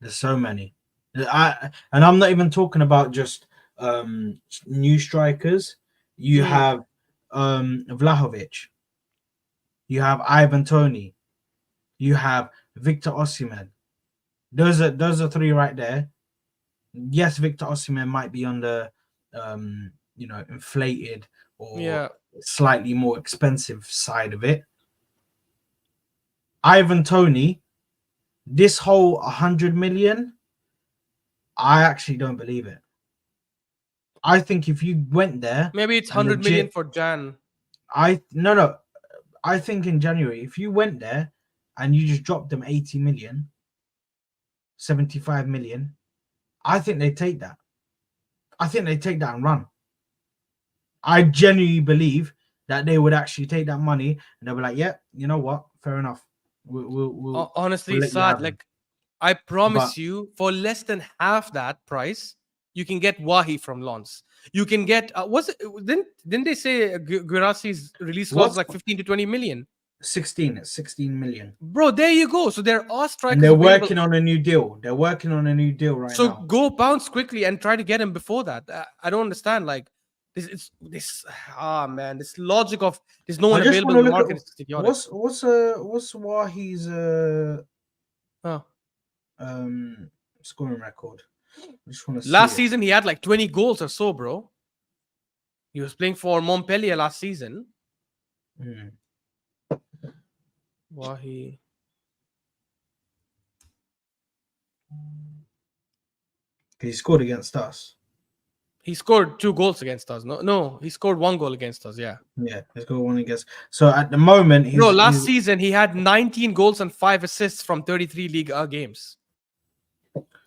There's so many. I'm not even talking about just new strikers. You have Vlahovic. You have Ivan Toney. You have Victor Osimhen. Those are three right there. Yes, Victor Osimhen might be on the inflated or slightly more expensive side of it. Ivan Toney, this whole 100 million, I actually don't believe it. I think if you went there, maybe it's 100 million for Jan. No. I think in January, if you went there and you just dropped them 80 million, 75 million, I think they take that. I think they take that and run. I genuinely believe that they would actually take that money and they'll be like, yeah, you know what? Fair enough. Honestly, we'll Sad, like I promise you, for less than half that price, you can get Wahi from Lens. You can get didn't they say Guirassi's release clause is like 15 to 20 million? 16 million. Bro, there you go. So there are strikers and they're available. working on a new deal. They're working on a new deal right so now. So go bounce quickly and try to get him before that. I don't understand. Like this man, this logic of there's no one available in the market is idiotic. What's Wahi's scoring record? I just want to last season he had like 20 goals or so, bro. He was playing for Montpellier last season. Wahi. He scored against us. He scored 2 goals against us. No, he scored 1 goal against us. Yeah, he scored 1 against. So at the moment, last season he had 19 goals and 5 assists from 33 Ligue 1 games,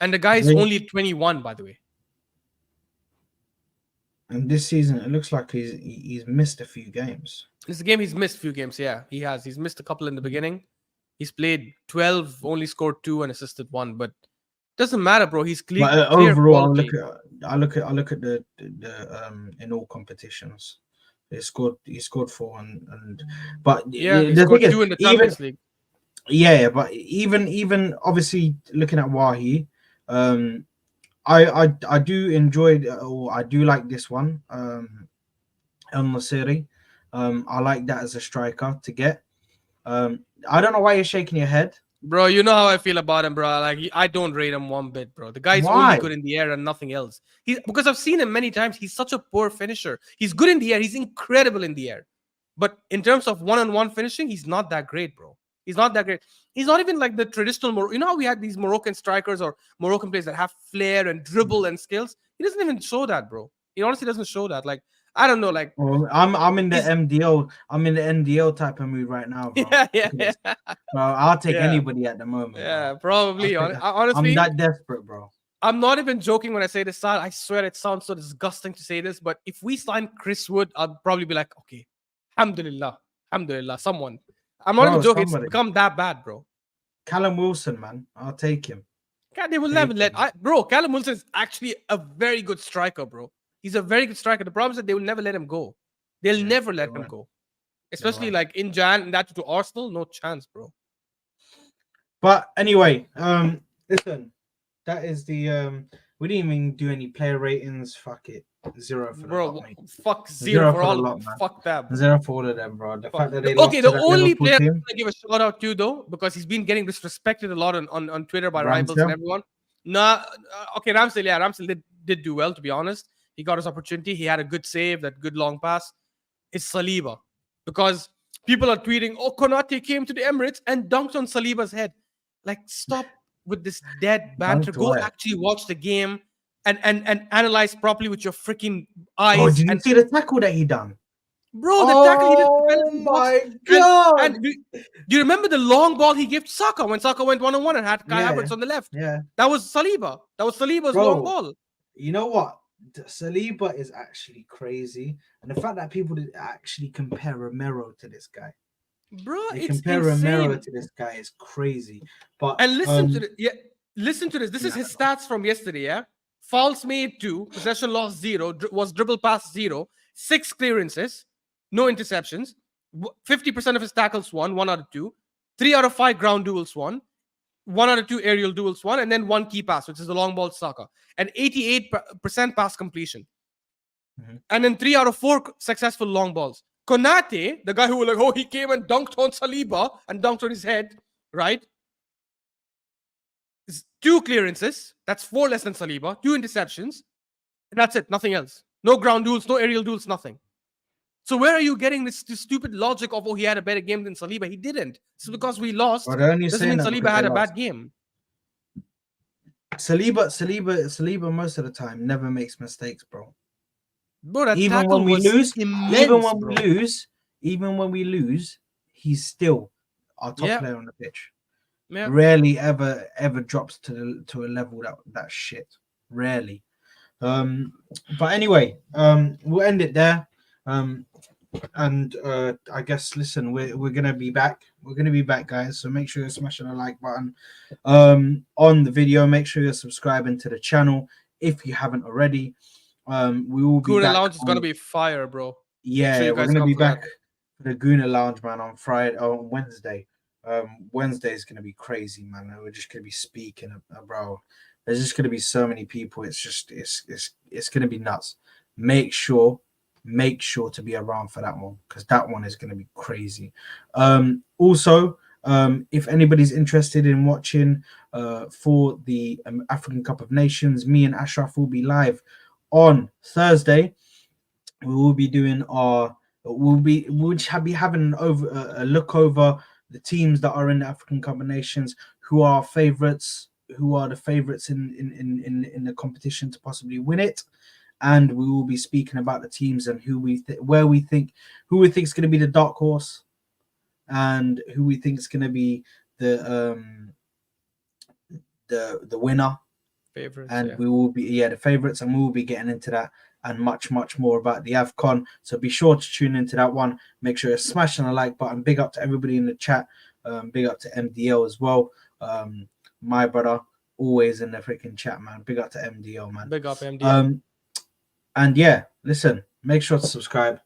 and the guy is only 21, by the way. And this season, it looks like he's missed a few games. This game he's missed a few games. Yeah, he has. He's missed a couple in the beginning. He's played 12, only scored 2 and assisted 1, but. Doesn't matter, bro. He's clear. But overall, I look at the in all competitions. He scored 4 but he scored 2 in the Champions League. Yeah, but even obviously looking at Wahi, I do enjoy or I do like this one. El Nasiri. I like that as a striker to get. I don't know why you're shaking your head. Bro, you know how I feel about him, bro. Like I don't rate him one bit, bro. The guy's only good in the air and nothing else. Because I've seen him many times. He's such a poor finisher. He's good in the air. He's incredible in the air. But in terms of one-on-one finishing, he's not that great, bro. He's not that great. He's not even like the traditional. You know how we had these Moroccan strikers or Moroccan players that have flair and dribble and skills. He doesn't even show that, bro. He honestly doesn't show that. Like, I don't know. Like, Well, I'm in the he's- MDL. I'm in the NDL type of mood right now, bro. yeah, yeah, Look at yeah, this. Bro, I'll take yeah, anybody at the moment, yeah. bro. Probably. I'm Honestly, that desperate, bro. I'm not even joking when I say this. I swear it sounds so disgusting to say this, but if we sign Chris Wood, I'll probably be like, okay, alhamdulillah, alhamdulillah, someone. I'm not even Bro, joking. It's somebody. become that bad, bro. Callum Wilson, man. I'll take him. They will Take never let. him. Bro, Callum Wilson is actually a very good striker, bro. He's a very good striker. The problem is that they will never let him go. They'll Yeah, never they let him won't. go. They Especially won't. like in Jan and that to Arsenal, no chance, bro. But anyway, listen, that is the we didn't even do any player ratings. Fuck it. 0 for the Bro, lot, mate. fuck zero for the all of lot, them. man. Fuck that, bro. 0 for all of them, bro. The fact that they Okay, lost to the that only Liverpool player I'm team. gonna give a shout out to though, because he's been getting disrespected a lot on Twitter by rivals and Ramsdale. everyone. Nah, okay, Ramsdale, yeah, Ramsdale did do well, to be honest. He got his opportunity. He had a good save, that good long pass. It's Saliba. Because people are tweeting, oh, Konate came to the Emirates and dunked on Saliba's head. Like, stop with this dead banter. Dunked Go where? actually watch the game and analyze properly with your freaking Oh, eyes. did you And see the tackle that he done? bro, the tackle he did. Oh my god! And do you remember the long ball he gave Saka when Saka went 1-on-1 and had Kai Yeah, Havertz on the left? yeah, That was Saliba. That was Saliba's long bro. ball. You know what? Saliba is actually crazy, and the fact that people did actually compare Romero to this guy. Bro, They it's compare Romero insane. to this guy is crazy. But And listen to this. Yeah, listen to this. This is his stats from yesterday. Yeah, fouls made 2, possession loss 0, was dribble pass 0, 6 clearances, no interceptions, 50% of his tackles won, 1 out of 2, 3 out of 5 ground duels won, 1 out of 2 aerial duels won, and then 1 key pass, which is the long ball Saka, and 88% pass completion. And then 3 out of 4 successful long balls. Konate, the guy who was like, oh, he came and dunked on Saliba and dunked on his head, right? 2 clearances. That's 4 less than Saliba. 2 interceptions. And that's it. Nothing else. No ground duels, no aerial duels, nothing. So where are you getting this stupid logic of, oh, he had a better game than Saliba? He didn't. It's because we lost. they're only Doesn't saying mean that Saliba because had they a lost. bad game. Saliba most of the time never makes mistakes, bro. Bro, that Even tackle when we was lose, immense, even when we lose, he's still our top player on the pitch. Yeah. Rarely ever drops to a level that shit. Rarely. But anyway, we'll end it there. And I guess listen, we're gonna be back. We're gonna be back, guys. So make sure you're smashing the like button on the video. Make sure you're subscribing to the channel if you haven't already. We will be Guna back. Lounge is gonna be fire, bro. Yeah, Make sure you we're guys gonna come be for that. back for the Guna Lounge, man, on Friday on Wednesday. Wednesday is gonna be crazy, man. We're just gonna be speaking, bro. There's just gonna be so many people. It's just it's gonna be nuts. Make sure to be around for that one because that one is gonna be crazy. Also, if anybody's interested in watching for the African Cup of Nations, me and Ashraf will be live on Thursday. We will be doing we'll be having a look over the teams that are in the African Cup of Nations, who are favorites, who are the favorites in the competition to possibly win it, and we will be speaking about the teams and who we think is going to be the dark horse, and who we think is going to be the winner. Favorites, and we will be the favorites, and we will be getting into that and much more about the AFCON. So be sure to tune into that one. Make sure you're smashing the like button. Big up to everybody in the chat. Big up to MDL as well. My brother, always in the freaking chat, man. Big up to MDL, man. Big up MDL. And yeah, listen, make sure to subscribe.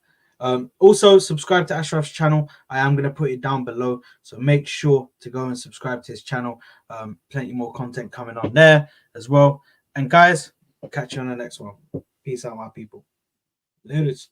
Also subscribe to Ashraf's channel. I am going to put it down below, so make sure to go and subscribe to his channel. Plenty more content coming on there as well. And guys, I'll catch you on the next one. Peace out, my people. Laters.